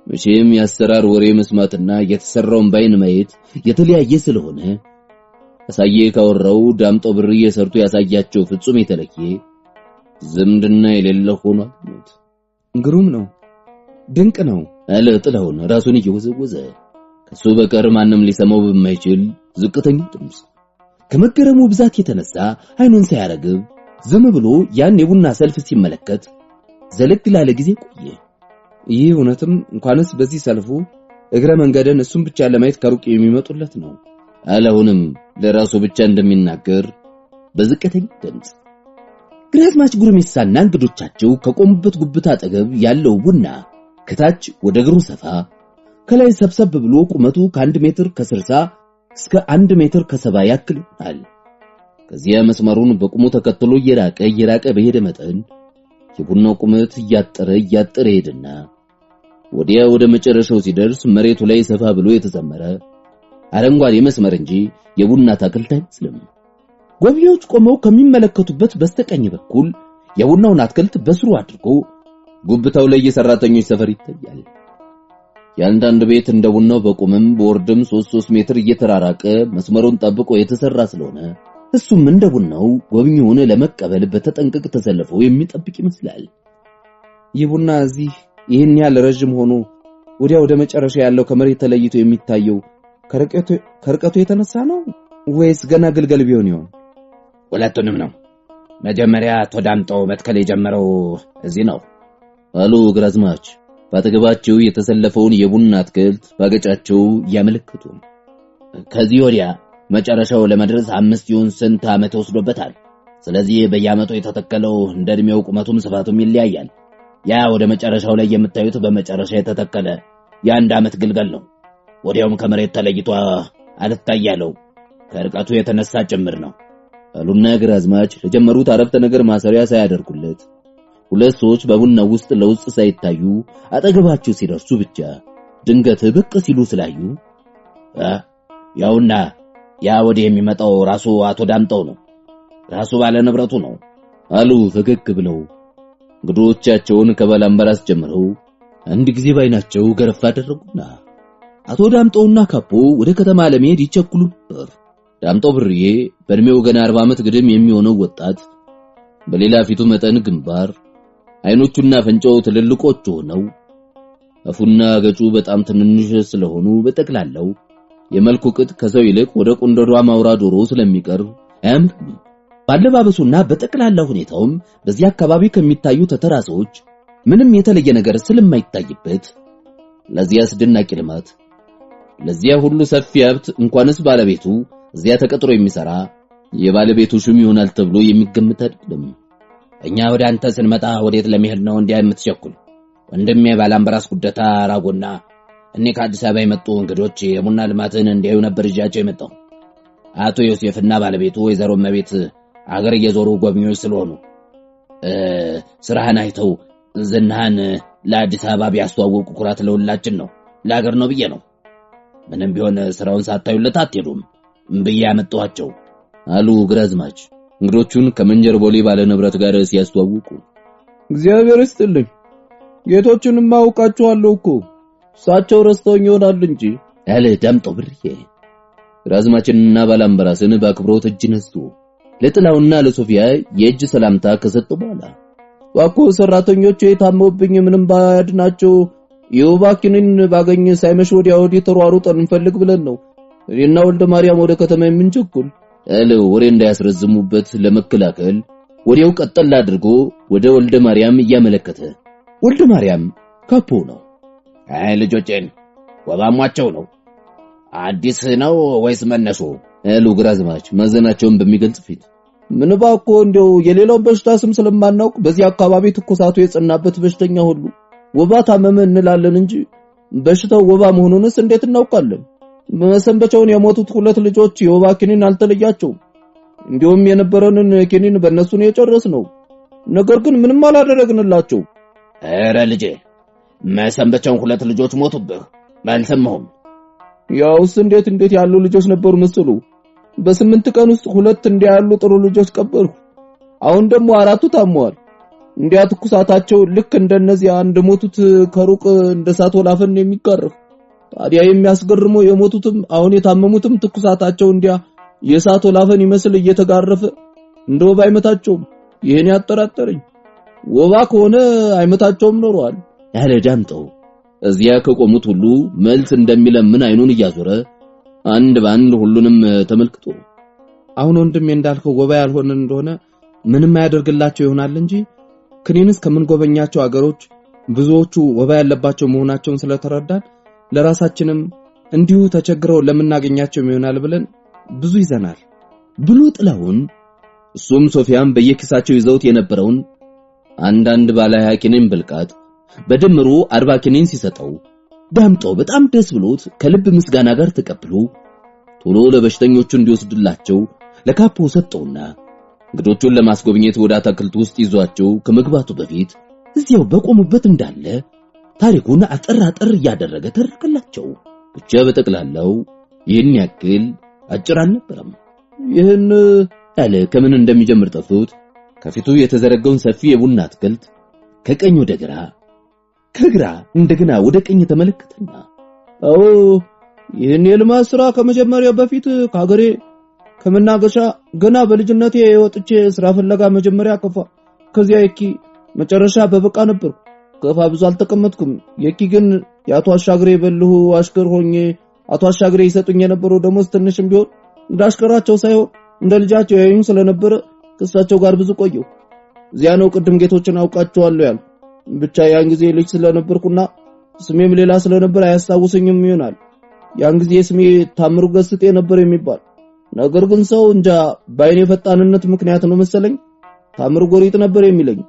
መቼም ያሰራር ወሬ መስማትና የተሰራውን ባይን ማየት የተለያየ ስለሆነ አሳየ ካወራው ዳምጦ ብርዬ ሰርቶ ያሳያቸው ፍጹም የተለየ ዝምድና የሌለው ሆኗል። ግሩም ነው፣ ድንቅ ነው አለ ጥላሁን ራሱን እየወዘወዘ ከሱ በቀር ማንም ሊሰማው በማይችል ዝቅተኛ ድምፅ። ከመገረሙ ብዛት የተነሳ አይኑን ሳያረግብ ዝም ብሎ ያን የቡና ሰልፍ ሲመለከት ዘለግ ላለ ጊዜ ቆየ። ይህ እውነትም እንኳንስ በዚህ ሰልፉ እግረ መንገድን እሱም ብቻ ለማየት ከሩቅ የሚመጡለት ነው። አለሁንም ለራሱ ብቻ እንደሚናገር በዝቅተኛ ድምፅ። ግራዝማች ጉርሜሳና እንግዶቻቸው ከቆሙበት ጉብታ አጠገብ ያለው ቡና ከታች ወደ እግሩ ሰፋ ከላይ ሰብሰብ ብሎ ቁመቱ ከ1 ሜትር ከ60 እስከ 1 ሜትር ከ70 ያክል ይሆናል። ከዚያ መስመሩን በቁሙ ተከትሎ እየራቀ በሄደ መጠን የቡናው ቁመት እያጠረ ሄደና ወዲያ ወደ መጨረሻው ሲደርስ መሬቱ ላይ ሰፋ ብሎ የተዘመረ አረንጓዴ መስመር እንጂ የቡና አትክልት አይመስልም። ጎብኚዎች ቆመው ከሚመለከቱበት በስተቀኝ በኩል የቡናውን አትክልት በስሩ አድርጎ ጉብታው ላይ የሰራተኞች ሰፈር ይታያል። ያንዳንድ ቤት እንደ ቡናው በቁምም በወርድም 3 ሜትር እየተራራቀ መስመሩን ጠብቆ የተሰራ ስለሆነ እሱም እንደ ቡናው ጎብኚውን ለመቀበል በተጠንቀቅ ተሰልፈው የሚጠብቅ ይመስላል። ይህ ቡና እዚህ ይህን ያህል ረጅም ሆኖ ወዲያ ወደ መጨረሻ ያለው ከመሬት ተለይቶ የሚታየው ከርቀቱ የተነሳ ነው ወይስ ገና ግልገል ቢሆን ይሆን? ሁለቱንም ነው። መጀመሪያ አቶ ዳምጠው መትከል የጀመረው እዚህ ነው አሉ ግራዝማች ባጠገባቸው የተሰለፈውን የቡና አትክልት ባገጫቸው ያመለከቱ። ከዚህ ወዲያ መጨረሻው ለመድረስ 5 ይሁን ስንት ዓመት ወስዶበታል። ስለዚህ በየዓመቱ የተተከለው እንደ እድሜው ቁመቱም ስፋቱም ይለያያል። ያ ወደ መጨረሻው ላይ የምታዩት በመጨረሻ የተተከለ የአንድ ዓመት ግልገል ነው። ወዲያውም ከመሬት ተለይቶ አልታያለው ከርቀቱ የተነሳ ጭምር ነው አሉና ግራዝማች ለጀመሩት አረፍተ ነገር ማሰሪያ ሳያደርጉለት ሁለት ሰዎች በቡናው ውስጥ ለውስጥ ሳይታዩ አጠገባቸው ሲደርሱ ብቻ ድንገት ብቅ ሲሉ ስላዩ ያውና ያ ወዲህ የሚመጣው ራሱ አቶ ዳምጠው ነው፣ ራሱ ባለ ንብረቱ ነው አሉ ፈገግ ብለው። እንግዶቻቸውን ከባላምበራስ ጀምረው አንድ ጊዜ ባይናቸው ገረፍ አደረጉና አቶ ዳምጠውና ካፖ ወደ ከተማ ለመሄድ ይቸኩሉ ነበር። ዳምጠው ብርዬ በእድሜው ገና 40 ዓመት ግድም የሚሆነው ወጣት በሌላ ፊቱ መጠን ግንባር አይኖቹና አፍንጫው ትልልቆች ሆነው አፉና ገጩ በጣም ትንንሽ ስለሆኑ በጠቅላላው የመልኩ ቅጥ ከሰው ይልቅ ወደ ቆንደዷ ማውራ ዶሮ ስለሚቀርብ አያምርም። ባለባበሱና በጠቅላላ ሁኔታውም በዚህ አካባቢ ከሚታዩ ተተራሶች ምንም የተለየ ነገር ስለማይታይበት ለዚያ አስደናቂ ልማት ለዚያ ሁሉ ሰፊ ሀብት እንኳንስ ባለቤቱ እዚያ ተቀጥሮ የሚሰራ የባለቤቱ ሹም ይሆናል ተብሎ የሚገመት አይደለም። እኛ ወደ አንተ ስንመጣ ወዴት ለመሄድ ነው እንዲያ የምትቸኩል? ወንድሜ ባላምበራስ ጉደታ ራጎና እኔ ከአዲስ አበባ የመጡ እንግዶች የቡና ልማትን እንዲያዩ ነበር ይዣቸው የመጣው። አቶ ዮሴፍና ባለቤቱ ወይዘሮ መቤት አገር እየዞሩ ጎብኚዎች ስለሆኑ ስራህን አይተው ዝናህን ለአዲስ አበባ ቢያስተዋውቁ ኩራት ለሁላችን ነው፣ ለአገር ነው ብዬ ነው። ምንም ቢሆን ስራውን ሳታዩለት አትሄዱም ብዬ ያመጣኋቸው አሉ ግራዝማች እንግዶቹን ከመንጀር ቦሌ ባለ ንብረት ጋር ሲያስተዋውቁ። እግዚአብሔር ይስጥልኝ፣ ጌቶቹንም አውቃቸዋለሁ እኮ እሳቸው ረስተውኝ ይሆናል እንጂ አለ ዳምጠው ብርዬ። ግራዝማችንና ባላምበራስን በአክብሮት እጅ ነስቶ ለጥላውና ለሶፊያ የእጅ ሰላምታ ከሰጡ በኋላ ዋኮ ሰራተኞቹ የታመውብኝ ምንም ባያድናቸው የውባኪንን ባገኘ ሳይመሽ ወዲያ ወዲህ ተሯሩጠን እንፈልግ ብለን ነው እኔና ወልደ ማርያም ወደ ከተማ የምንቸኩል አለ። ወሬ እንዳያስረዝሙበት ለመከላከል ወዲያው ቀጠል አድርጎ ወደ ወልደ ማርያም እያመለከተ ወልደ ማርያም ካፖ ነው። አይ ልጆቼን ወባሟቸው ነው አዲስ ነው ወይስ መነሱ አሉ ግራዝማች ማዘናቸውን በሚገልጽ ፊት። ምን ባኮ እንደው የሌላው በሽታ ስም ስለማናውቅ በዚህ አካባቢ ትኩሳቱ የጸናበት በሽተኛ ሁሉ ወባ ታመመ እንላለን እንጂ በሽታው ወባ መሆኑንስ እንዴት እናውቃለን? በመሰንበቻውን የሞቱት 2 ልጆች የወባ ኪኒን አልተለያቸውም። እንዲሁም የነበረንን ኪኒን በእነሱ ነው የጨረስነው። ነገር ግን ምንም አላደረግንላቸው። ኧረ ልጄ መሰንበቻውን 2 ልጆች ሞቱብህ አልሰማሁም። ያውስ እንዴት ያሉ ልጆች ነበሩ መስሉ። በ8 ቀን ውስጥ 2 እንዲያሉ ጥሩ ልጆች ቀበርኩ። አሁን ደግሞ 4ቱ ታመዋል። እንዲያ ትኩሳታቸው ልክ እንደነዚህ እንደሞቱት ከሩቅ እንደ እሳት ወላፈን የሚጋረፍ። ታዲያ የሚያስገርመው የሞቱትም አሁን የታመሙትም ትኩሳታቸው እንዲያ የእሳት ወላፈን ይመስል እየተጋረፈ እንደ ወባ አይመታቸውም። ይሄን ያጠራጠረኝ። ወባ ከሆነ አይመታቸውም ኖሯል ያለ ዳምጠው እዚያ ከቆሙት ሁሉ መልስ እንደሚለምን አይኑን እያዞረ አንድ ባንድ ሁሉንም ተመልክቶ አሁን ወንድሜ እንዳልከው ወባ ያልሆነ እንደሆነ ምንም ያደርግላቸው ይሆናል እንጂ ክኒንስ ከምንጎበኛቸው አገሮች ብዙዎቹ ወባ ያለባቸው መሆናቸውን ስለተረዳን ለራሳችንም እንዲሁ ተቸግረው ለምናገኛቸው ይሆናል ብለን ብዙ ይዘናል ብሎ ጥላውን እሱም ሶፊያም በየኪሳቸው ይዘውት የነበረውን አንዳንድ ባለ 20 ኪኒን ብልቃጥ በድምሩ 40 ኪኒን ሲሰጠው ዳምጠው በጣም ደስ ብሎት ከልብ ምስጋና ጋር ተቀብሎ ቶሎ ለበሽተኞቹ እንዲወስድላቸው ለካፖ ሰጠውና እንግዶቹን ለማስጎብኘት ወደ አትክልት ውስጥ ይዟቸው ከመግባቱ በፊት እዚያው በቆሙበት እንዳለ ታሪኩን አጠራጠር እያደረገ ተረከላቸው። ብቻ በጠቅላላው ይህን ያክል አጭር አልነበረም። ይህን አለ ከምን እንደሚጀምር ጠፍቶት ከፊቱ የተዘረጋውን ሰፊ የቡና አትክልት ከቀኝ ወደ ግራ ከግራ እንደገና ወደ ቀኝ ተመለከተና ይህን የልማት ስራ ከመጀመሪያ በፊት ከሀገሬ ከመናገሻ ገና በልጅነቴ ወጥቼ ስራ ፍለጋ መጀመሪያ ከፋ ከዚያ የኪ መጨረሻ በበቃ ነበር። ከፋ ብዙ አልተቀመጥኩም። የኪ ግን ያቶ አሻግሬ በልሁ አሽከር ሆኜ አቶ አሻግሬ ይሰጡኝ የነበረው ደሞዝ ትንሽም ቢሆን እንዳሽከራቸው ሳይሆን እንደ ልጃቸው ያዩኝ ስለነበረ ከሳቸው ጋር ብዙ ቆየሁ። እዚያ ነው ቅድም ጌቶችን አውቃቸዋለሁ ያልኩ። ብቻ ያን ጊዜ ልጅ ስለነበርኩና ስሜም ሌላ ስለነበር አያስታውሰኝም ይሆናል። ያን ጊዜ ስሜ ታምሩ ገስጤ ነበር የሚባል። ነገር ግን ሰው እንጃ ባይኔ ፈጣንነት ምክንያት ነው መሰለኝ ታምሩ ጎሪጥ ነበር የሚለኝ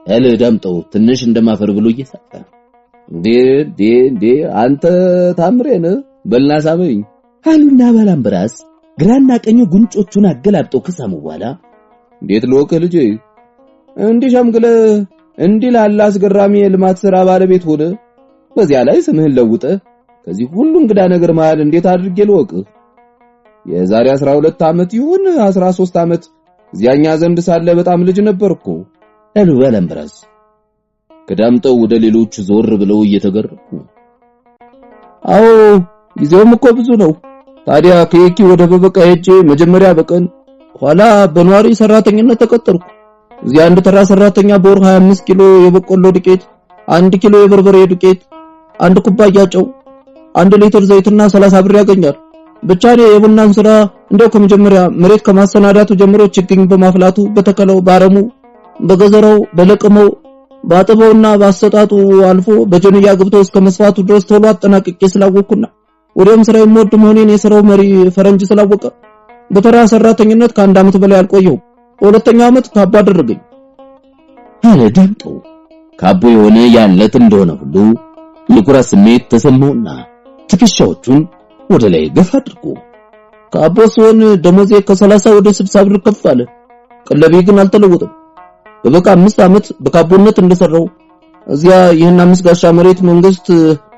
አለ ዳምጠው ትንሽ እንደማፈር ብሎ እየሳቀ። እንዴ አንተ ታምሬ ነህ በልና ሳመኝ አሉና ባላምበራስ ግራና ቀኝ ጉንጮቹን አገላብጠው ከሳሙ በኋላ እንዴት ልወቅ ልጄ እንዲህ ሸምግለ እንዲህ ላለ አስገራሚ የልማት ሥራ ባለቤት ሆነ በዚያ ላይ ስምህን ለውጠ ከዚህ ሁሉ እንግዳ ነገር መሃል እንዴት አድርጌ ልወቅ? የዛሬ 12 ዓመት ይሁን 13 ዓመት እዚያኛ ዘንድ ሳለ በጣም ልጅ ነበርኩ አሉ ባላምበራስ ከዳምጠው ወደ ሌሎቹ ዞር ብለው እየተገረሙ። አዎ ጊዜውም እኮ ብዙ ነው። ታዲያ ከየኪ ወደ በበቃ ሄጄ መጀመሪያ በቀን ኋላ በኗሪ ሰራተኝነት ተቀጠርኩ። እዚያ አንድ ተራ ሰራተኛ በወር 25 ኪሎ የበቆሎ ዱቄት፣ 1 ኪሎ የበርበሬ ዱቄት፣ 1 ኩባያ ጨው፣ 1 ሊትር ዘይትና 30 ብር ያገኛል። ብቻ ነው የቡናን ስራ እንደው ከመጀመሪያ መሬት ከማሰናዳቱ ጀምሮ ችግኝ በማፍላቱ በተከለው ባረሙ በገዘራው በለቅመው ባጠበውና ባሰጣጡ አልፎ በጀንያ ገብተው እስከ መስፋቱ ድረስ ቶሎ አጠናቅቄ ስላወቅኩና ወዲያም ስራ የምወድ መሆኔን የሥራው መሪ ፈረንጅ ስላወቀ በተራ ሰራተኝነት ከአንድ ዓመት በላይ አልቆየሁም። በሁለተኛው ዓመት ካባ አደረገኝ አለ ዳምጠው። ካቦ የሆነ ያለት እንደሆነ ሁሉ የኩራት ስሜት ተሰማውና ትከሻዎቹን ወደ ላይ ገፋ አድርጎ ካቦ ሲሆን ደሞዜ ከ30 ወደ 60 ብር ከፍ አለ። ቀለቤ ግን አልተለወጠም። በበቃ 5 ዓመት በካቦነት እንደሰራው እዚያ ይህን 5 ጋሻ መሬት መንግስት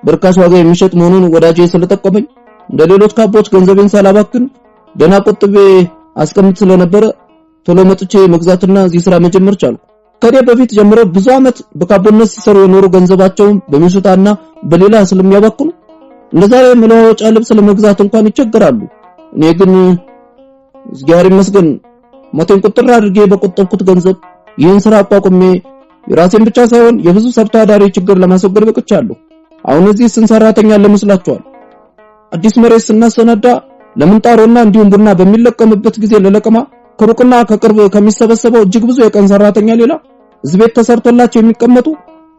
በርካሽ ዋጋ የሚሸጥ መሆኑን ወዳጄ ስለጠቆመኝ እንደ ሌሎች ካቦች ገንዘቤን ሳላባክን ደና ቆጥቤ አስቀምጥ ስለነበረ ቶሎ መጥቼ መግዛትና እዚህ ስራ መጀመር ቻልኩ። ከኔ በፊት ጀምሮ ብዙ ዓመት በካቦነት ሲሰሩ የኖሩ ገንዘባቸውን በመሽጣና በሌላ ስለሚያባክኑ እንደዛሬ መለዋወጫ ልብስ ለመግዛት እንኳን ይቸገራሉ። እኔ ግን እግዚአብሔር ይመስገን ሞቴን ቁጥር አድርጌ በቆጠብኩት ገንዘብ ይህን ስራ አቋቁሜ የራሴን ብቻ ሳይሆን የብዙ ሰርቶ አዳሪ ችግር ለማስወገድ በቅቻለሁ። አሁን እዚህ ሰራተኛ ለመስላችኋል። አዲስ መሬት ስናሰናዳ ለምንጣሮና እንዲሁም ቡና በሚለቀምበት ጊዜ ለለቀማ ከሩቅና ከቅርብ ከሚሰበሰበው እጅግ ብዙ የቀን ሰራተኛ ሌላ እዚህ ቤት ተሰርቶላቸው የሚቀመጡ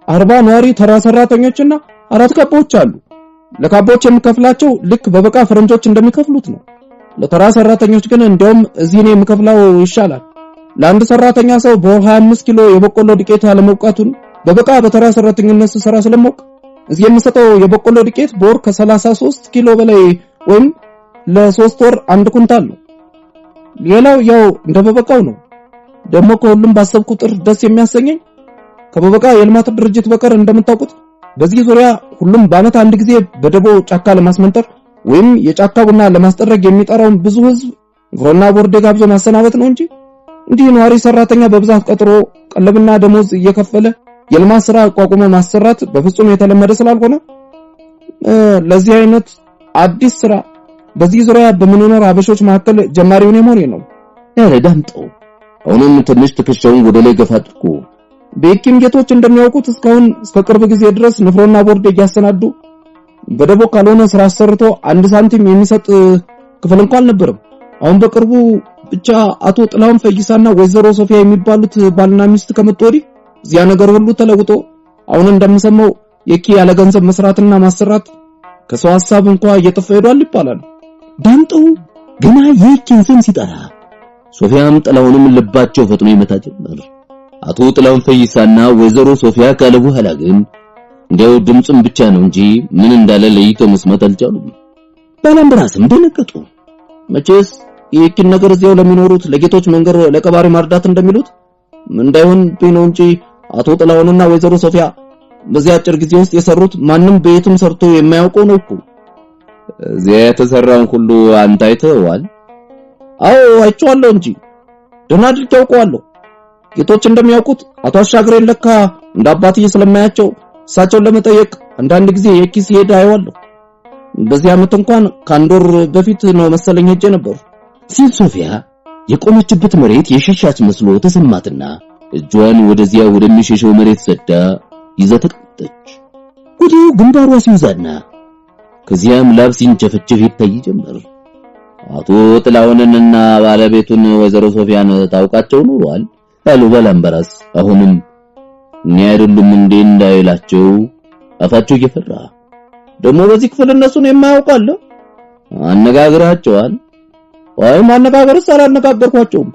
40 ነዋሪ ተራ ሰራተኞችና 4 ካቦች አሉ። ለካቦች የሚከፍላቸው ልክ በበቃ ፈረንጆች እንደሚከፍሉት ነው። ለተራ ሰራተኞች ግን እንደውም እዚህ ነው የሚከፍለው ይሻላል። ለአንድ ሰራተኛ ሰው በ25 ኪሎ የበቆሎ ዱቄት ያለመውቃቱን በበቃ በተራ ሰራተኝነት ስራ ስለሞቅ እዚህ የሚሰጠው የበቆሎ ዱቄት በወር ከ33 ኪሎ በላይ ወይም ለ3 ወር 1 ኩንታል ነው። ሌላው ያው እንደ በበቃው ነው። ደግሞ ከሁሉም ባሰብኩ ቁጥር ደስ የሚያሰኘኝ ከበበቃ የልማት ድርጅት በቀር እንደምታውቁት በዚህ ዙሪያ ሁሉም በአመት አንድ ጊዜ በደቦ ጫካ ለማስመንጠር ወይም የጫካ ቡና ለማስጠረግ የሚጠራውን ብዙ ህዝብ ንፍሮና ቦርዴ ጋብዞ ማሰናበት ነው እንጂ እንዲህ ነዋሪ ሰራተኛ በብዛት ቀጥሮ ቀለብና ደሞዝ እየከፈለ የልማት ስራ አቋቁሞ ማሰራት በፍጹም የተለመደ ስላልሆነ ለዚህ አይነት አዲስ ስራ በዚህ ዙሪያ በመኖር አበሾች መካከል ጀማሪውን የሞኔ ነው ያለ ዳምጠው አሁንም ትንሽ ትከሻውን ወደ ላይ ገፋ አድርጎ በኪም ጌቶች እንደሚያውቁት እስካሁን እስከ ቅርብ ጊዜ ድረስ ንፍሮና ቦርዴ እያሰናዱ በደቦ ካልሆነ ስራ አሰርቶ አንድ ሳንቲም የሚሰጥ ክፍል እንኳን አልነበረም። አሁን በቅርቡ ብቻ አቶ ጥላሁን ፈይሳና ወይዘሮ ሶፊያ የሚባሉት ባልና ሚስት ከመጡ ወዲህ እዚያ ነገር ሁሉ ተለውጦ አሁን እንደምሰማው የኪ ያለ ገንዘብ መስራትና ማሰራት ከሰው ሐሳብ እንኳን እየጠፋ ሄዷል ይባላል። ዳምጠው ገና የኪን ስም ሲጠራ ሶፊያም ጥላሁንም ልባቸው ፈጥኖ ይመታ ጀመር። አቶ ጥላሁን ፈይሳና ወይዘሮ ሶፊያ ካለ በኋላ ግን እንዲያው ድምጽም ብቻ ነው እንጂ ምን እንዳለ ለይተው መስማት አልቻሉም። ባላምበራስም ደነገጡ። መቼስ የኪን ነገር እዚያው ለሚኖሩት ለጌቶች መንገር ለቀባሪ ማርዳት እንደሚሉት ምን እንዳይሆን ነው እንጂ አቶ ጥላሁንና ወይዘሮ ሶፊያ በዚህ አጭር ጊዜ ውስጥ የሰሩት ማንም በየትም ሰርቶ የማያውቀው ነው እኮ። እዚያ የተሰራውን ሁሉ አንተ አይተዋል? አዎ አይቼዋለሁ እንጂ ደህና አድርጌ አውቀዋለሁ። ጌቶች እንደሚያውቁት አቶ አሻግሬን ለካ እንደ አባትዬ ስለማያቸው እሳቸውን ለመጠየቅ አንዳንድ ጊዜ የኪስ ሄዳ አይዋለሁ። በዚህ ዓመት እንኳን ካንዶር በፊት ነው መሰለኝ ሄጄ ነበር ሲል ሶፊያ የቆመችበት መሬት የሸሻች መስሎ ተሰማትና እጇን ወደዚያ ወደሚሸሸው መሬት ሰዳ ይዛ ተቀመጠች። ወዲያው ግንባሯ ሲውዛና ከዚያም ላብ ሲንጨፈጨፍ ይታይ ጀመር። አቶ ጥላሁንንና ባለቤቱን ወይዘሮ ሶፊያን ታውቃቸው ኖሯል ያሉ ባላምበራስ አሁንም እኔ አይደሉም እንዴ እንዳይላቸው አፋቸው እየፈራ ደግሞ በዚህ ክፍል እነሱን የማያውቃለ አነጋግራቸዋል ወይ ማነጋገርስ አላነጋገርኳቸውም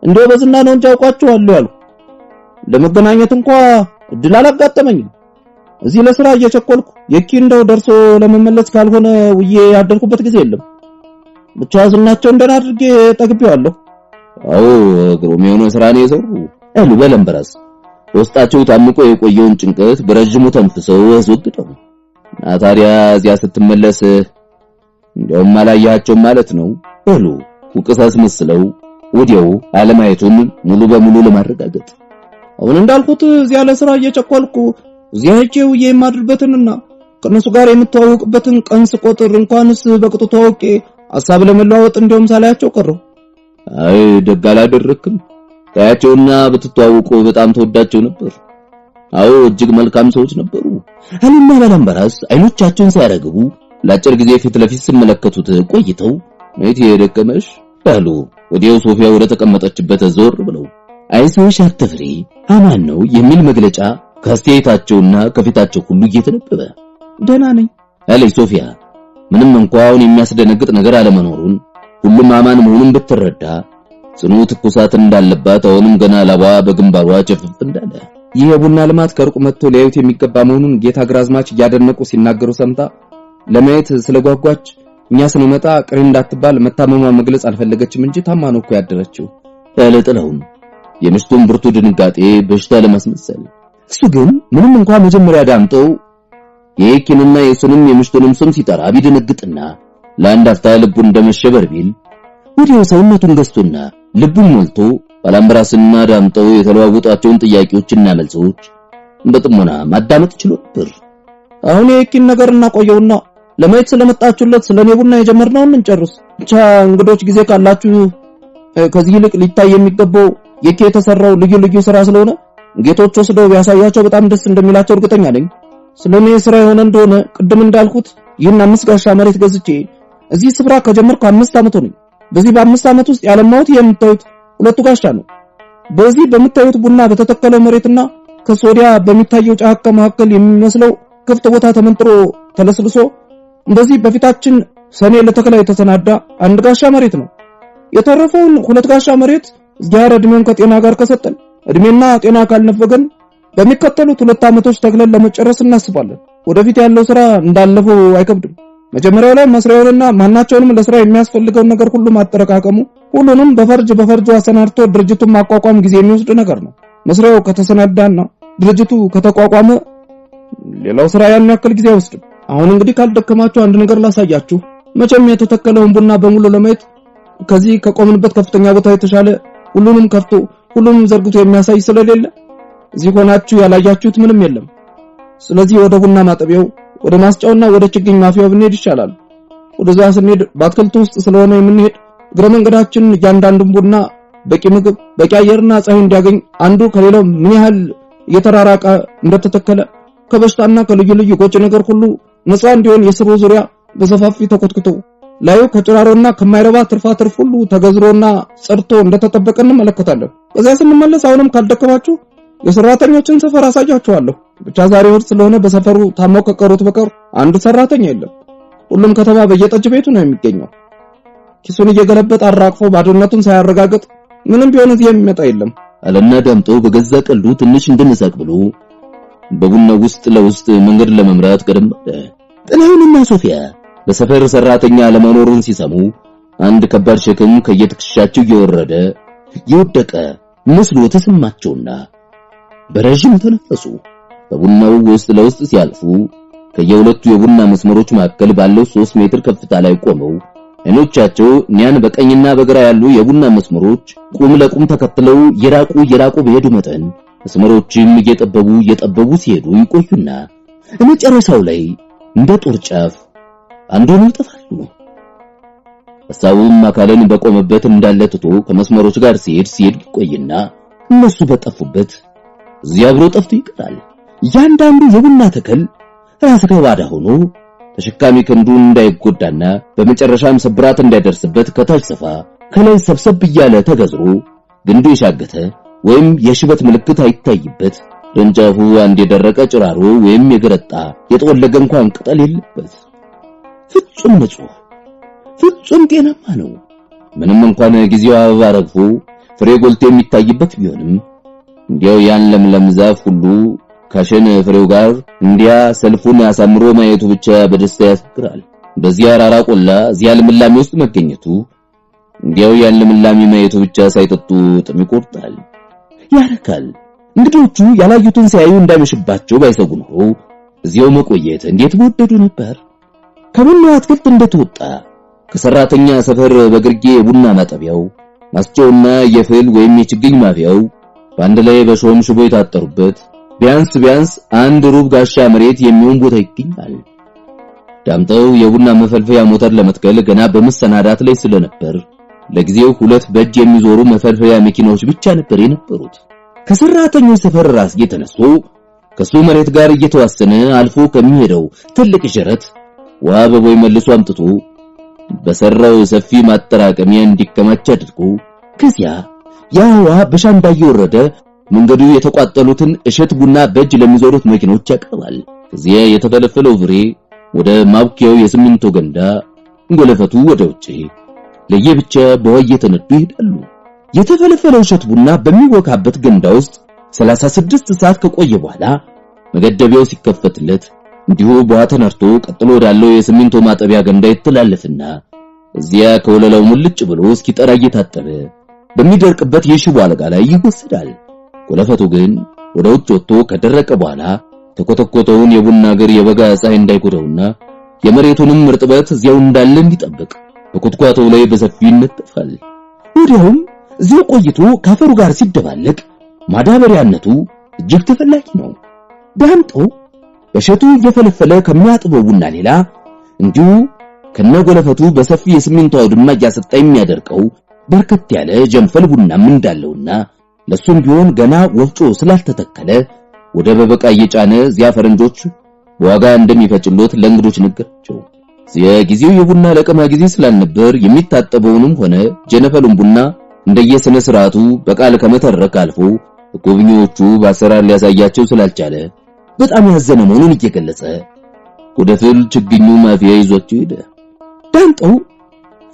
እንደው በዝና ነው እንጂ አውቃቸዋለሁ ያሉ ለመገናኘት እንኳን እድል አላጋጠመኝም። እዚህ ለስራ እየቸኮልኩ የኪ እንደው ደርሶ ለመመለስ ካልሆነ ውዬ ያደርኩበት ጊዜ የለም። ብቻ ዝናቸው እንደና አድርጌ ጠግቤዋለሁ። አዎ ግሩም የሆነ ስራ ነው የሰሩ ያሉ ባላምበራስ ውስጣቸው ታምቆ የቆየውን ጭንቀት በረጅሙ ተንፍሰው አስወግደው እና ታዲያ እዚያ ስትመለስ እንደውም አላያቸው ማለት ነው አሉ ውቅሳስ መስለው ወዲያው አለማየቱን ሙሉ በሙሉ ለማረጋገጥ። አሁን እንዳልኩት እዚያ ለስራ እየቸኮልኩ እዚያ ሄጄው የማድርበትንና ከነሱ ጋር የምተዋወቅበትን ቀን ስቆጥር እንኳንስ በቅጡ ተዋውቄ ሐሳብ ለመለዋወጥ እንደውም ሳላያቸው ቀረው። አይ ደግ አላደረክም። ታያቸውና ብትተዋወቁ በጣም ተወዳቸው ነበር። አዎ እጅግ መልካም ሰዎች ነበሩ አሉና ባላምበራስ አይኖቻቸውን ሳያረግቡ ለአጭር ጊዜ ፊት ለፊት ሲመለከቱት ቆይተው ነይት የደከመሽ አሉ። ወዲያው ሶፊያ ወደ ተቀመጠችበት ዞር ብለው አይዞሽ አትፍሪ አማን ነው የሚል መግለጫ ከአስተያየታቸውና ከፊታቸው ሁሉ እየተነበበ ደህና ነኝ አለች ሶፊያ። ምንም እንኳን የሚያስደነግጥ ነገር አለመኖሩን ሁሉም አማን መሆኑን ብትረዳ ጽኑ ትኩሳት እንዳለባት አሁንም ገና ላባ በግንባሯ ጨፍፍ እንዳለ ይህ የቡና ልማት ከሩቅ መጥቶ ሊያዩት የሚገባ መሆኑን ጌታ ግራዝማች እያደነቁ ሲናገሩ ሰምታ ለማየት ስለጓጓች እኛ ስንመጣ ቅሪ እንዳትባል መታመሟ መግለጽ አልፈለገችም እንጂ ታማ ነው እኮ ያደረችው ያለ ጥላሁን የምሽቱን ብርቱ ድንጋጤ በሽታ ለማስመሰል እሱ ግን ምንም እንኳን መጀመሪያ ዳምጠው የኪንና የሱንም የምሽቱንም ስም ሲጠራ ቢደነግጥና ለአንድ አፍታ ልቡ እንደመሸበር ቢል ወዲያው ሰውነቱን ገዝቶና ልቡን ሞልቶ ባላምበራስና ዳምጠው የተለዋወጧቸውን ጥያቄዎችና መልሶች በጥሞና ማዳመጥ ችሎ ነበር። አሁን የኪን ነገር እናቆየውና ለማየት ስለመጣችሁለት ስለኔ ቡና የጀመርነውን እንጨርስ። ብቻ እንግዶች ጊዜ ካላችሁ ከዚህ ይልቅ ሊታይ የሚገባው የኪ የተሰራው ልዩ ስራ ስለሆነ ጌቶች ወስደው ቢያሳያቸው በጣም ደስ እንደሚላቸው እርግጠኛ ነኝ። ስለኔ ስራ የሆነ እንደሆነ ቅድም እንዳልኩት ይህን 5 ጋሻ መሬት ገዝቼ እዚህ ስፍራ ከጀመርኩ 5 ዓመት ሆነኝ። በዚህ በ5 ዓመት ውስጥ ያለማውት የምታዩት 2 ጋሻ ነው። በዚህ በምታዩት ቡና በተተከለው መሬትና ከሶዲያ በሚታየው ጫካ መካከል የሚመስለው ክፍት ቦታ ተመንጥሮ ተለስልሶ እንደዚህ በፊታችን ሰኔ ለተከላ የተሰናዳ 1 ጋሻ መሬት ነው። የተረፈውን 2 ጋሻ መሬት እግዚአብሔር እድሜውን ከጤና ጋር ከሰጠን እድሜና ጤና ካልነፈገን በሚከተሉት 2 ዓመቶች ተክለን ለመጨረስ እናስባለን። ወደፊት ያለው ስራ እንዳለፈው አይከብድም። መጀመሪያው ላይ መስሪያውንና ማናቸውንም ለስራ የሚያስፈልገውን ነገር ሁሉ ማጠረቃቀሙ ሁሉንም በፈርጅ አሰናድቶ ድርጅቱን ማቋቋም ጊዜ የሚወስድ ነገር ነው። መስሪያው ከተሰናዳና ድርጅቱ ከተቋቋመ ሌላው ስራ ያን ያክል ጊዜ አይወስድም። አሁን እንግዲህ ካልደከማችሁ አንድ ነገር ላሳያችሁ። መቼም የተተከለውን ቡና በሙሉ ለማየት ከዚህ ከቆምንበት ከፍተኛ ቦታ የተሻለ ሁሉንም ከፍቶ ሁሉንም ዘርግቶ የሚያሳይ ስለሌለ እዚህ ሆናችሁ ያላያችሁት ምንም የለም። ስለዚህ ወደ ቡና ማጠቢያው ወደ ማስጫውና ወደ ችግኝ ማፍያው ብንሄድ ይሻላል። ወደዛ ስንሄድ በአትክልቱ ውስጥ ስለሆነ የምንሄድ እግረ መንገዳችን እያንዳንዱን ቡና በቂ ምግብ በቂ አየርና ፀሐይ እንዲያገኝ አንዱ ከሌላው ምን ያህል እየተራራቀ እንደተተከለ ከበሽታና ከልዩ ልዩ ጎጂ ነገር ሁሉ ነፃ እንዲሆን የስሩ ዙሪያ በሰፋፊ ተኮትኩቶ ላዩ ከጭራሮና ከማይረባ ትርፋትርፍ ሁሉ ተገዝሮና ጸድቶ እንደተጠበቀ እንመለከታለን። በዛ ስንመለስ አሁንም ካልደከማችሁ የሰራተኞችን ሰፈር አሳያችኋለሁ። ብቻ ዛሬ ወር ስለሆነ በሰፈሩ ታማው ከቀሩት በቀር አንድ ሰራተኛ የለም። ሁሉም ከተማ በየጠጅ ቤቱ ነው የሚገኘው። ኪሱን እየገለበጠ አራቅፎ ባዶነቱን ሳያረጋግጥ ምንም ቢሆን እዚህ የሚመጣ የለም አለና ዳምጠው በገዛ ቀልዱ ትንሽ እንድንሳቅ ብሎ በቡናው ውስጥ ለውስጥ መንገድ ለመምራት ቀደም አለ። ጥላሁንና ሶፊያ በሰፈር ሰራተኛ ለመኖሩን ሲሰሙ አንድ ከባድ ሸክም ከየትከሻቸው እየወረደ የወደቀ መስሎ ተሰማቸውና በረጅም ተነፈሱ። በቡናው ውስጥ ለውስጥ ሲያልፉ ከየሁለቱ የቡና መስመሮች መካከል ባለው 3 ሜትር ከፍታ ላይ ቆመው አይኖቻቸው ኒያን በቀኝና በግራ ያሉ የቡና መስመሮች ቁም ለቁም ተከትለው የራቁ በሄዱ መጠን መስመሮችም እየጠበቡ ሲሄዱ ይቆዩና መጨረሻው ላይ እንደ ጦር ጫፍ አንዱን ይጠፋሉ። ሐሳቡም አካልን በቆመበት እንዳለ ትቶ ከመስመሮች ጋር ሲሄድ ይቆይና እነሱ በጠፉበት እዚያ አብሮ ጠፍቶ ይቀራል። ያንዳንዱ የቡና ተክል ራስ ገባዳ ሆኖ ተሸካሚ ክንዱ እንዳይጎዳና በመጨረሻም ስብራት እንዳይደርስበት ከታች ሰፋ ከላይ ሰብሰብ እያለ ተገዝሮ ግንዱ የሻገተ ወይም የሽበት ምልክት አይታይበት ደንጃፉ አንድ የደረቀ ጭራሮ ወይም የገረጣ የጠወለገ እንኳን ቅጠል የለበት ፍጹም ንጹህ ፍጹም ጤናማ ነው። ምንም እንኳን ጊዜው አበባ ረግፎ ፍሬ ጎልቶ የሚታይበት ቢሆንም እንዲያው ያን ለምለም ዛፍ ሁሉ ከሸን ፍሬው ጋር እንዲያ ሰልፉን አሳምሮ ማየቱ ብቻ በደስታ ያስገራል። በዚያ ራራ ቆላ እዚያ ልምላሜ ውስጥ መገኘቱ እንዲያው ያን ልምላሜ ማየቱ ብቻ ሳይጠጡ ጥም ይቆርጣል፣ ያረካል። እንግዶቹ ያላዩትን ሲያዩ እንዳይመሽባቸው ባይሰጉ ነው እዚያው መቆየት እንዴት በወደዱ ነበር። ከቡናው አትክልት እንደተወጣ ከሰራተኛ ሰፈር በግርጌ ቡና ማጠቢያው ማስጫውና የፍል ወይም የችግኝ ማፍያው በአንድ ላይ በሾም ሽቦ የታጠሩበት ቢያንስ አንድ ሩብ ጋሻ መሬት የሚሆን ቦታ ይገኛል። ዳምጠው የቡና መፈልፈያ ሞተር ለመትከል ገና በመሰናዳት ላይ ስለነበር ለጊዜው 2 በእጅ የሚዞሩ መፈልፈያ መኪናዎች ብቻ ነበር የነበሩት። ከሰራተኞች ሰፈር ራስጌ ተነስቶ ከሱ መሬት ጋር እየተዋሰነ አልፎ ከሚሄደው ትልቅ ጀረት ውሃ በቦይ መልሶ አምጥቶ በሰራው ሰፊ ማጠራቀሚያ እንዲከማች አድርጎ ከዚያ ያ ውሃ በሻንዳ እየወረደ መንገዱ የተቋጠሉትን እሸት ቡና በእጅ ለሚዞሩት መኪኖች ያቀርባል። ከዚያ የተፈለፈለው ፍሬ ወደ ማብኪያው የሲሚንቶ ገንዳ እንጎለፈቱ ወደ ውጪ ለየብቻ በውሃ እየተነዱ ይሄዳሉ። የተፈለፈለው እሸት ቡና በሚወካበት ገንዳ ውስጥ 36 ሰዓት ከቆየ በኋላ መገደቢያው ሲከፈትለት እንዲሁ በውሃ ተነርቶ ቀጥሎ ወዳለው የሲሚንቶ ማጠቢያ ገንዳ ይተላለፍና እዚያ ከወለላው ሙልጭ ብሎ እስኪጠራ እየታጠበ በሚደርቅበት የሽቦ አልጋ ላይ ይወሰዳል። ጎለፈቱ ግን ወደ ውጭ ወጥቶ ከደረቀ በኋላ ተኮተኮተውን የቡና እግር የበጋ ፀሐይ እንዳይጎዳውና የመሬቱንም እርጥበት እዚያው እንዳለ እንዲጠብቅ በኩትኳታው ላይ በሰፊው ይነጠፋል። ወዲያውም እዚያው ቆይቶ ካፈሩ ጋር ሲደባለቅ ማዳበሪያነቱ እጅግ ተፈላጊ ነው። ዳምጠው በሸቱ እየፈለፈለ ከሚያጥበው ቡና ሌላ እንዲሁ ከነጎለፈቱ በሰፊ የሲሚንቶ አውድማ እያሰጣ የሚያደርቀው በርከት ያለ ጀንፈል ቡናም እንዳለውና ለሱም ቢሆን ገና ወፍጮ ስላልተተከለ ወደ በበቃ እየጫነ እዚያ ፈረንጆች በዋጋ እንደሚፈጭሎት ለእንግዶች ነገራቸው። የጊዜው የቡና ለቀማ ጊዜ ስላልነበር የሚታጠበውንም ሆነ ጀነፈሉን ቡና እንደየስነ ስርዓቱ በቃል ከመተረክ አልፎ ጎብኚዎቹ በአሰራር ሊያሳያቸው ስላልቻለ በጣም ያዘነ መሆኑን እየገለጸ ወደ ፍል ችግኙ ማፍያ ይዟቸው ሄደ። ዳምጠው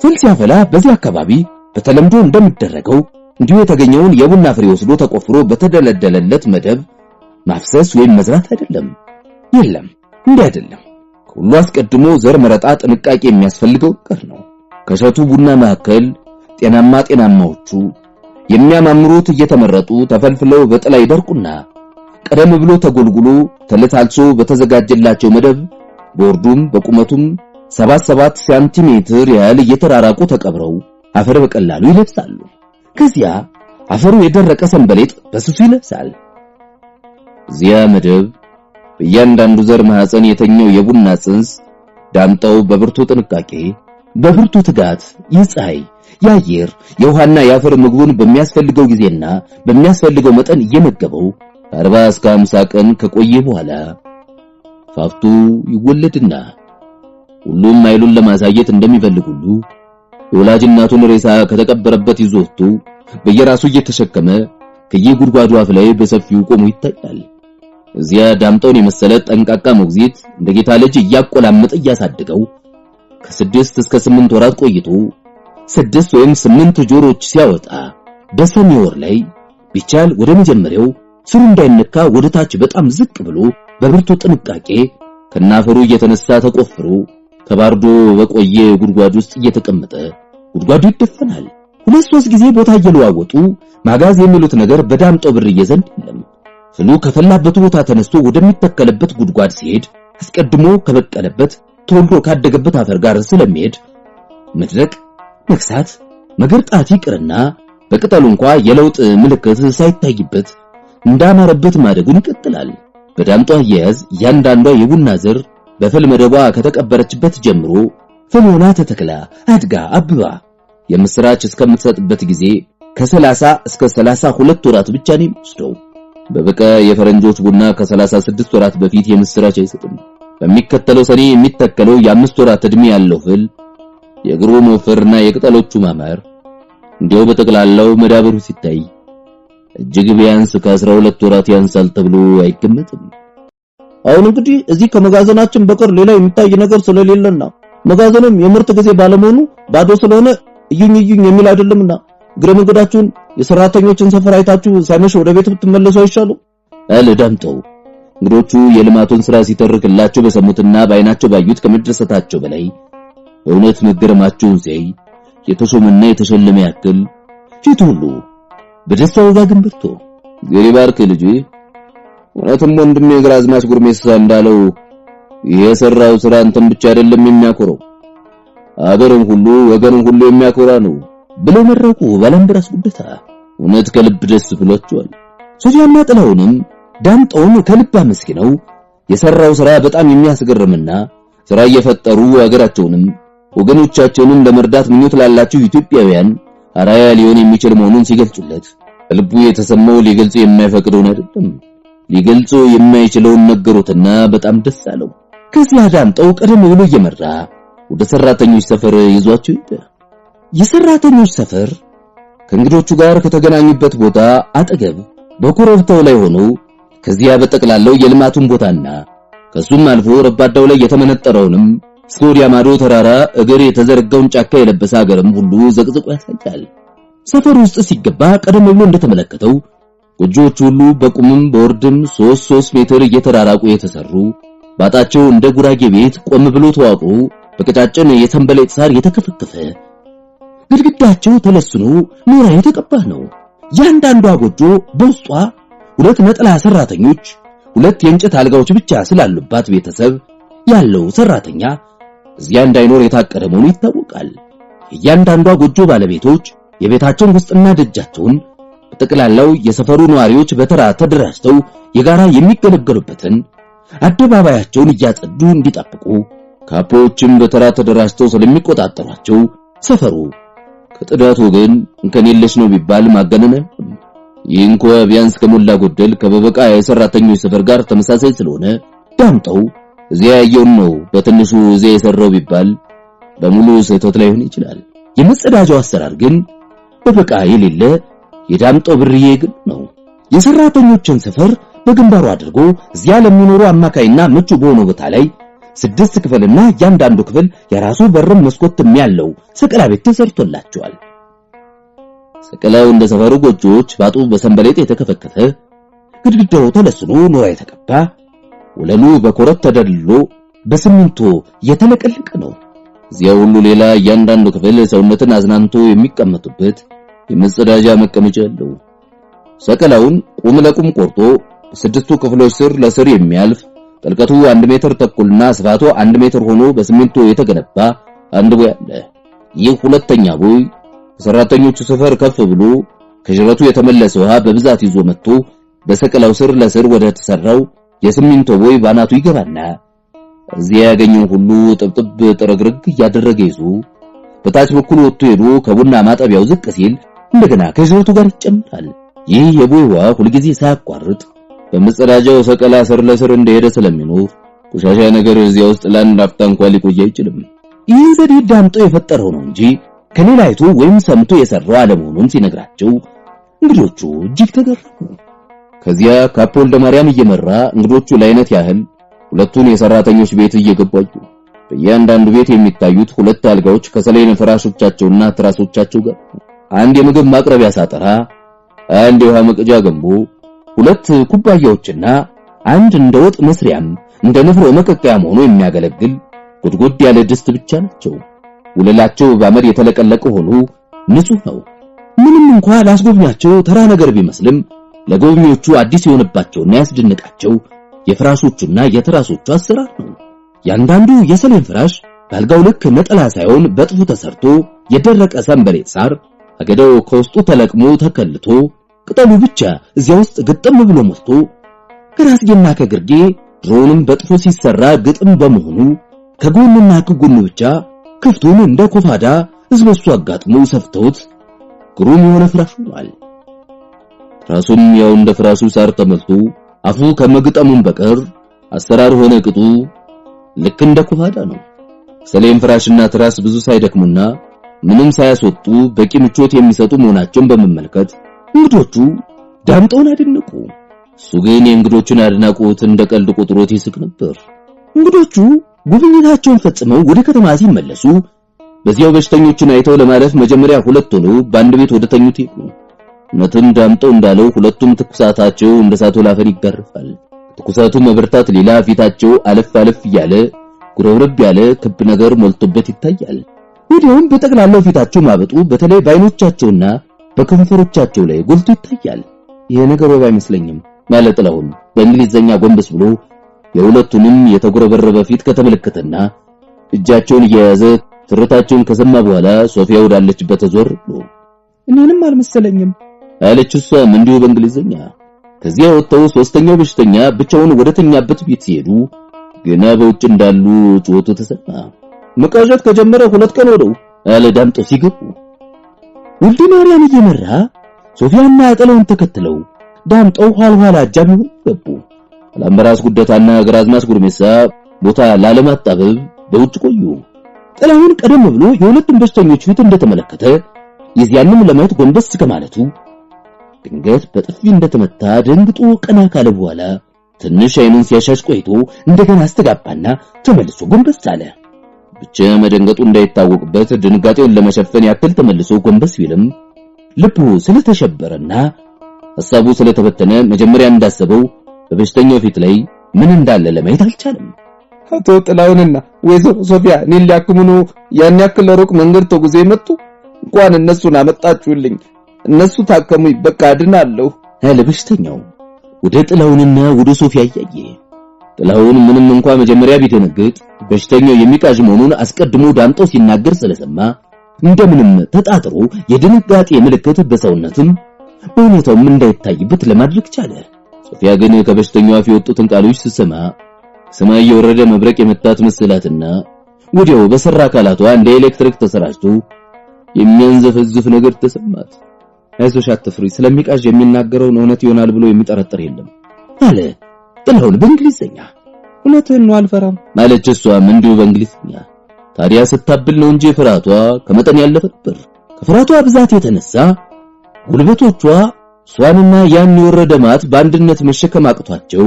ፍል ሲያፈላ በዚህ አካባቢ በተለምዶ እንደሚደረገው እንዲሁ የተገኘውን የቡና ፍሬ ወስዶ ተቆፍሮ በተደለደለለት መደብ ማፍሰስ ወይም መዝራት አይደለም። የለም እንዲህ አይደለም። ሁሉ አስቀድሞ ዘር መረጣ ጥንቃቄ የሚያስፈልገው ነገር ነው። ከሸቱ ቡና መካከል ጤናማዎቹ የሚያማምሩት እየተመረጡ ተፈልፍለው በጥላ ይደርቁና ቀደም ብሎ ተጎልጉሎ ተለታልሶ በተዘጋጀላቸው መደብ ቦርዱም በቁመቱም 77 ሴንቲሜትር ያህል እየተራራቁ ተቀብረው አፈር በቀላሉ ይለብሳሉ። ከዚያ አፈሩ የደረቀ ሰንበሌጥ በስሱ ይለብሳል። እዚያ መደብ በእያንዳንዱ ዘር ማህፀን የተኛው የቡና ጽንስ ዳምጠው በብርቱ ጥንቃቄ በብርቱ ትጋት የፀሐይ የአየር የውሃና የአፈር ምግቡን በሚያስፈልገው ጊዜና በሚያስፈልገው መጠን እየመገበው 40 እስከ 50 ቀን ከቆየ በኋላ ፋፍቱ ይወለድና ሁሉም ኃይሉን ለማሳየት እንደሚፈልግ ሁሉ የወላጅ እናቱን ሬሳ ከተቀበረበት ይዞ ወጥቶ በየራሱ እየተሸከመ ከየጉድጓዱ አፍ ላይ በሰፊው ቆሞ ይታያል። እዚያ ዳምጠውን የመሰለ ጠንቃቃ ሞግዚት እንደ ጌታ ልጅ እያቆላመጠ እያሳደገው ከ6 እስከ 8 ወራት ቆይቶ 6 ወይም 8 ጆሮች ሲያወጣ በሰኔ ወር ላይ ቢቻል ወደ መጀመሪያው ስሩ እንዳይነካ ወደ ታች በጣም ዝቅ ብሎ በብርቱ ጥንቃቄ ከናፈሩ እየተነሳ ተቆፍሮ ተባርዶ በቆየ ጉድጓድ ውስጥ እየተቀመጠ ጉድጓዱ ይደፈናል። 2-3 ጊዜ ቦታ እየለዋወጡ ማጋዝ የሚሉት ነገር በዳምጠው ብርዬ ዘንድ የለም። ፍሉ ከፈላበት ቦታ ተነስቶ ወደሚተከለበት ጉድጓድ ሲሄድ አስቀድሞ ከበቀለበት ተወልዶ ካደገበት አፈር ጋር ስለሚሄድ መድረቅ መክሳት መገርጣት ይቅርና በቅጠሉ እንኳን የለውጥ ምልክት ሳይታይበት እንዳማረበት ማደጉን ይቀጥላል። በዳምጠው አያያዝ ያንዳንዷ የቡና ዘር በፍል መደቧ ከተቀበረችበት ጀምሮ ፍል ሆና ተተክላ አድጋ አብባ የምስራች እስከምትሰጥበት ጊዜ ከ30 እስከ 32 ወራት ብቻ ነው የሚወስደው። በበቃ የፈረንጆች ቡና ከ36 ወራት በፊት የምስራች አይሰጥም። በሚከተለው ሰኔ የሚተከለው የ5 ወራት እድሜ ያለው ፍል የእግሩ መወፈርና የቅጠሎቹ ማማር እንዲያው በጠቅላላው መዳበሩ ሲታይ እጅግ ቢያንስ ከ12 ወራት ያንሳል ተብሎ አይገመትም። አሁን እንግዲህ እዚህ ከመጋዘናችን በቀር ሌላ የሚታይ ነገር ስለሌለና መጋዘኑም የምርት ጊዜ ባለመሆኑ ባዶ ስለሆነ እዩኝ የሚል አይደለምና ግረ መንገዳችሁን የሰራተኞችን ሰፈር አይታችሁ ሳይመሽ ወደ ቤት ብትመለሱ አይሻልም? አለ ዳምጠው። እንግዶቹ የልማቱን ስራ ሲተርክላቸው በሰሙትና በአይናቸው ባዩት ከመደሰታቸው በላይ በእውነት መገረማቸውን ሲያይ የተሾመና የተሸለመ ያክል ፊቱ ሁሉ በደስታው ባግንብርቶ ገሪባርክ ልጅ እውነትም ወንድሜ ግራዝማች ጉርሜሳ እንዳለው የሰራው ስራ አንተን ብቻ አይደለም የሚያኮረው አገርን ሁሉ ወገንን ሁሉ የሚያኮራ ነው ብለው መረቁ። ባላምበራስ ጉደታ እውነት ከልብ ደስ ብሏቸዋል። ሶፊያና ጥላውንም ዳምጠውን ከልብ አመስግነው የሰራው ስራ በጣም የሚያስገርምና ስራ እየፈጠሩ አገራቸውንም ወገኖቻቸውንም ለመርዳት ምኞት ላላቸው ኢትዮጵያውያን አራያ ሊሆን የሚችል መሆኑን ሲገልጹለት ልቡ የተሰማው ሊገልጹ የማይፈቅደውን አይደለም ሊገልጹ የማይችለውን ነገሩትና በጣም ደስ አለው። ከዚያ ዳምጠው ቀደም ብሎ እየመራ ወደ ሰራተኞች ሰፈር ይዟቸው ሄደ። የሰራተኞች ሰፈር ከእንግዶቹ ጋር ከተገናኙበት ቦታ አጠገብ በኮረብታው ላይ ሆኖ ከዚያ በጠቅላላው የልማቱን ቦታና ከሱም አልፎ ረባዳው ላይ የተመነጠረውንም እስከ ወዲያ ማዶ ተራራ እግር የተዘረጋውን ጫካ የለበሰ ሀገርም ሁሉ ዘቅዝቆ ያሳያል። ሰፈር ውስጥ ሲገባ ቀደም ብሎ እንደተመለከተው ጎጆዎቹ ሁሉ በቁምም በወርድም 3 ሜትር እየተራራቁ የተሰሩ ባጣቸው እንደ ጉራጌ ቤት ቆም ብሎ ተዋቅሮ በቀጫጭን የሰንበሌጥ ሳር የተከፈከፈ ግድግዳቸው ተለስኖ ኖራ የተቀባ ነው። ያንዳንዷ ጎጆ በውስጧ 2 ነጠላ ሰራተኞች 2 የእንጨት አልጋዎች ብቻ ስላሉባት ቤተሰብ ያለው ሰራተኛ እዚያ እንዳይኖር የታቀደ መሆኑ ይታወቃል። እያንዳንዷ ጎጆ ባለቤቶች የቤታቸውን ውስጥና ደጃቸውን በጠቅላላው የሰፈሩ ነዋሪዎች በተራ ተደራጅተው የጋራ የሚገለገሉበትን አደባባያቸውን እያጸዱ እንዲጠብቁ ካፖዎችም በተራ ተደራጅተው ስለሚቆጣጠሯቸው ሰፈሩ ከጥዳቱ ግን እንከን የለሽ ነው ቢባል ማጋነን አይሆንም። ይህንኳ ቢያንስ ከሞላ ጎደል ከበበቃ የሰራተኞች ሰፈር ጋር ተመሳሳይ ስለሆነ ዳምጠው እዚያ ያየውን ነው በትንሹ እዚያ የሰራው ቢባል በሙሉ ስህተት ላይ ሆነ ይችላል። የመጸዳጃው አሰራር ግን በበቃ የሌለ የዳምጠው ብርዬ ግን ነው። የሰራተኞችን ሰፈር በግንባሩ አድርጎ እዚያ ለሚኖሩ አማካይና ምቹ በሆነው ቦታ ላይ 6 ክፍልና እያንዳንዱ ክፍል የራሱ በርም መስኮትም ያለው ሰቀላ ቤት ተሰርቶላቸዋል። ሰቀላው እንደ ሰፈሩ ጎጆዎች ባጡ በሰንበሌጥ የተከፈከፈ ግድግዳው ተለስኖ ኖራ የተቀባ ወለሉ በኮረት ተደልሎ በሲሚንቶ የተለቀለቀ ነው። እዚያ ሁሉ ሌላ እያንዳንዱ ክፍል ሰውነትን አዝናንቶ የሚቀመጡበት የመጸዳጃ መቀመጫ አለው። ሰቀላውን ቁም ለቁም ቆርጦ በስድስቱ ክፍሎች ስር ለስር የሚያልፍ ጥልቀቱ 1 ሜትር ተኩልና ስፋቱ 1 ሜትር ሆኖ በሲሚንቶ የተገነባ አንድ ቦይ አለ። ይህ ሁለተኛ ቦይ ከሰራተኞቹ ሰፈር ከፍ ብሎ ከጅረቱ የተመለሰ ውሃ በብዛት ይዞ መጥቶ በሰቀላው ስር ለስር ወደ ተሰራው የሲሚንቶ ቦይ ባናቱ ይገባና እዚያ ያገኘው ሁሉ ጥብጥብ ጥርግርግ እያደረገ ይዞ በታች በኩል ወጥቶ ሄዶ ከቡና ማጠቢያው ዝቅ ሲል እንደገና ከጅረቱ ጋር ይጨምራል። ይህ የቦይ ውሃ ሁልጊዜ ሳያቋርጥ በመጸዳጃው ሰቀላ ስር ለስር እንደሄደ ስለሚኖር ቆሻሻ ነገር እዚያ ውስጥ ለአንድ አፍታ እንኳን ሊቆይ አይችልም። ይህ ዘዴ ዳምጦ የፈጠረው ነው እንጂ ከሌላ አይቶ ወይም ሰምቶ የሰራው አለመሆኑን ሲነግራቸው እንግዶቹ እጅግ ተገረሙ። ከዚያ ካፖ ወልደ ማርያም እየመራ እንግዶቹ ለአይነት ያህል ሁለቱን የሰራተኞች ቤት እየገባዩ በእያንዳንዱ ቤት የሚታዩት ሁለት አልጋዎች ከሰሌን ፍራሾቻቸውና ትራሶቻቸው ጋር አንድ የምግብ ማቅረቢያ ሳጠራ፣ አንድ የውሃ መቅጃ ገንቦ፣ ሁለት ኩባያዎችና አንድ እንደ ወጥ መስሪያም እንደ ንፍሮ መቀቀያም ሆኖ የሚያገለግል ጉድጉድ ያለ ድስት ብቻ ናቸው። ወለላቸው በአመድ የተለቀለቀ ሆኖ ንጹህ ነው። ምንም እንኳን ላስጎብኛቸው ተራ ነገር ቢመስልም ለጎብኚዎቹ አዲስ የሆነባቸውና ያስደነቃቸው የፍራሾቹና የትራሶቹ አሰራር ነው። ያንዳንዱ የሰሌን ፍራሽ ባልጋው ልክ ነጠላ ሳይሆን በጥፉ ተሰርቶ የደረቀ ሰንበሌጥ ሳር አገዳው ከውስጡ ተለቅሞ ተከልቶ ቅጠሉ ብቻ እዚያ ውስጥ ግጥም ብሎ ሞልቶ ከራስጌና ከግርጌ ድሮንም በጥፎ ሲሰራ ግጥም በመሆኑ ከጎንና ከጎኑ ብቻ ክፍቱን እንደ ኮፋዳ እስበሱ አጋጥሞ ሰፍተውት ግሩም የሆነ ፍራሽ ሆኗል። ትራሱም ያው እንደ ፍራሹ ሳር ተመልቶ አፉ ከመግጠሙም በቀር አሰራር ሆነ ቅጡ ልክ እንደ ኮፋዳ ነው። ሰሌን ፍራሽና ትራስ ብዙ ሳይደክሙና ምንም ሳያስወጡ በቂ ምቾት የሚሰጡ መሆናቸውን በመመልከት እንግዶቹ ዳምጠውን አደነቁ። እሱ ግን የእንግዶቹን አድናቆት እንደ ቀልድ ቆጥሮት ይስቅ ነበር። እንግዶቹ ጉብኝታቸውን ፈጽመው ወደ ከተማ ሲመለሱ በዚያው በሽተኞቹን አይተው ለማለፍ መጀመሪያ ሁለት ሆነው በአንድ ቤት ወደ ተኙት ሄዱ። እውነትም ዳምጠው እንዳለው ሁለቱም ትኩሳታቸው እንደ እሳት ወላፈን ይጋርፋል። ትኩሳቱ መበርታት ሌላ ፊታቸው አለፍ አለፍ እያለ ጉረብረብ ያለ ክብ ነገር ሞልቶበት ይታያል። ወዲያውም በጠቅላላው ፊታቸው ማበጡ በተለይ በአይኖቻቸውና በከንፈሮቻቸው ላይ ጎልቶ ይታያል። ይሄ ነገር ወባ አይመስለኝም ማለት ጥላሁን በእንግሊዘኛ ጎንበስ ብሎ የሁለቱንም የተጉረበረበ ፊት ከተመለከተና እጃቸውን እየያዘ ትርታቸውን ከሰማ በኋላ ሶፊያ ወዳለችበት ዞር ብሎ እኔንም አልመሰለኝም አለች። እሷም እንዲሁ በእንግሊዘኛ። ከዚያ ወጥተው ሶስተኛው በሽተኛ ብቻውን ወደተኛበት ቤት ሲሄዱ ገና በውጭ እንዳሉ ጩኸቱ ተሰማ። መቃዠት ከጀመረ 2 ቀን ወደው አለ ዳምጠው ሲገቡ። ወልደ ማርያም እየመራ ሶፊያና ጥላሁን ተከትለው ዳምጠው ኋላ አጃቢው ገቡ። አላምበራስ ጉደታና ግራዝማች ጉርሜሳ ቦታ ላለማጣበብ በውጭ ቆዩ። ጥላሁን ቀደም ብሎ የሁለቱም በሽተኞች ፊት እንደተመለከተ የዚያንም ለማየት ጎንበስ ከማለቱ ድንገት በጥፊ እንደተመታ ደንግጦ ቀና ካለ በኋላ ትንሽ አይኑን ሲያሻሽ ቆይቶ እንደገና አስተጋባና ተመልሶ ጎንበስ አለ። ብቻ መደንገጡ እንዳይታወቅበት ድንጋጤውን ለመሸፈን ያክል ተመልሶ ጎንበስ ቢልም ልቡ ስለተሸበረና ሐሳቡ ስለተበተነ መጀመሪያ እንዳሰበው በበሽተኛው ፊት ላይ ምን እንዳለ ለማየት አልቻለም። አቶ ጥላሁንና ወይዘሮ ሶፊያ እኔን ሊያክሙ ነው ያን ያክል ሩቅ መንገድ ተጉዘው የመጡ? እንኳን እነሱን አመጣችሁልኝ። እነሱ ታከሙ በቃ ድናለሁ አለ በሽተኛው ወደ ጥላሁንና ወደ ሶፊያ እያየ። ጥላሁን ምንም እንኳን መጀመሪያ ቢደነግጥ በሽተኛው የሚቃዥ መሆኑን አስቀድሞ ዳምጠው ሲናገር ስለሰማ እንደምንም ተጣጥሮ የድንጋጤ ምልክት በሰውነቱም በሁኔታውም እንዳይታይበት ለማድረግ ቻለ። ሶፊያ ግን ከበሽተኛው አፍ የወጡትን ቃሎች ስትሰማ ሰማይ የወረደ መብረቅ የመታት መስላትና ወዲያው በሰራ አካላቷ እንደ ኤሌክትሪክ ተሰራጭቶ የሚያንዘፈዝፍ ነገር ተሰማት። አይዞሽ አትፍሪ፣ ስለሚቃዥ የሚናገረውን እውነት ይሆናል ብሎ የሚጠረጥር የለም አለ ጥላሁን በእንግሊዘኛ። እውነትህን ነው አልፈራም ማለች እሷም እንዲሁ በእንግሊዘኛ። ታዲያ ስታብል ነው እንጂ ፍራቷ ከመጠን ያለፈ ነበር። ከፍራቷ ብዛት የተነሳ ጉልበቶቿ እሷንና ያን የወረደ ማት በአንድነት መሸከም አቅቷቸው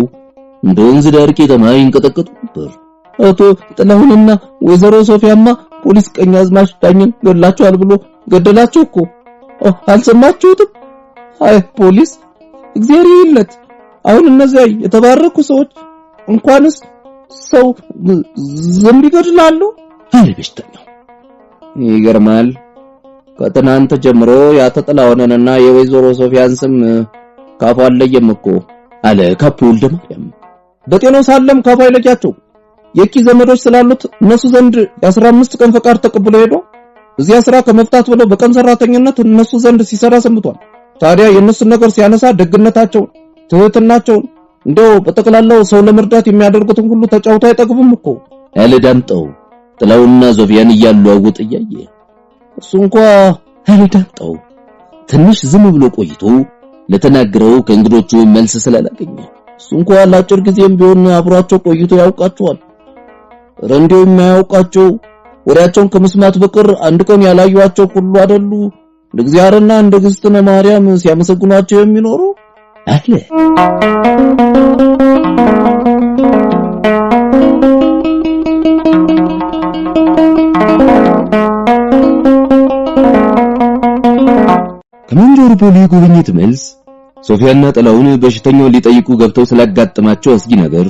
እንደ ወንዝ ዳር ቄጠማ ይንቀጠቀጡ ነበር። አቶ ጥላሁንና ወይዘሮ ሶፊያማ ፖሊስ ቀኛዝማች ዳኝን ገድላቸዋል ብሎ ገደላቸው እኮ አልሰማችሁትም? አይ ፖሊስ እግዚአብሔር ይለት። አሁን እነዚያ የተባረኩ ሰዎች እንኳንስ ሰው ዝም ይገድላሉ አለ በሽተኛው። ይገርማል። ከትናንት ጀምሮ ያተጥላሁንና የወይዘሮ ሶፊያን ስም ካፏ አለየም እኮ አለ ካፖ ወልደ ማርያም። በጤናው ሳለም ካፉ አይለያቸው። የኪ ዘመዶች ስላሉት እነሱ ዘንድ የ15 ቀን ፈቃድ ተቀብሎ ሄዶ እዚያ ስራ ከመፍታት ብለው በቀን ሰራተኝነት እነሱ ዘንድ ሲሰራ ሰንብቷል። ታዲያ የነሱን ነገር ሲያነሳ ደግነታቸውን፣ ትህትናቸውን እንደው በጠቅላላው ሰው ለመርዳት የሚያደርጉትን ሁሉ ተጫውተው አይጠግቡም እኮ አለ ዳምጠው ጥላውና ዞፊያን እያለዋወጡ እያየ። እሱ እንኳን አለ ዳምጠው ትንሽ ዝም ብሎ ቆይቶ ለተናገረው ከእንግዶቹ መልስ ስላላገኘ እሱ እንኳን ለአጭር ጊዜም ቢሆን አብሯቸው ቆይቶ ያውቃቸዋል። ረንዴው የማያውቃቸው ወሬያቸውን ከመስማት በቀር አንድ ቀን ያላዩአቸው ሁሉ አይደሉ ለእግዚአብሔርና እንደ ግዝትነ ማርያም ሲያመሰግኗቸው የሚኖሩ አለ። ከመንጆር ፖሊ ጉብኝት መልስ ሶፊያና ጥላውን በሽተኛውን ሊጠይቁ ገብተው ስላጋጠማቸው አስጊ ነገር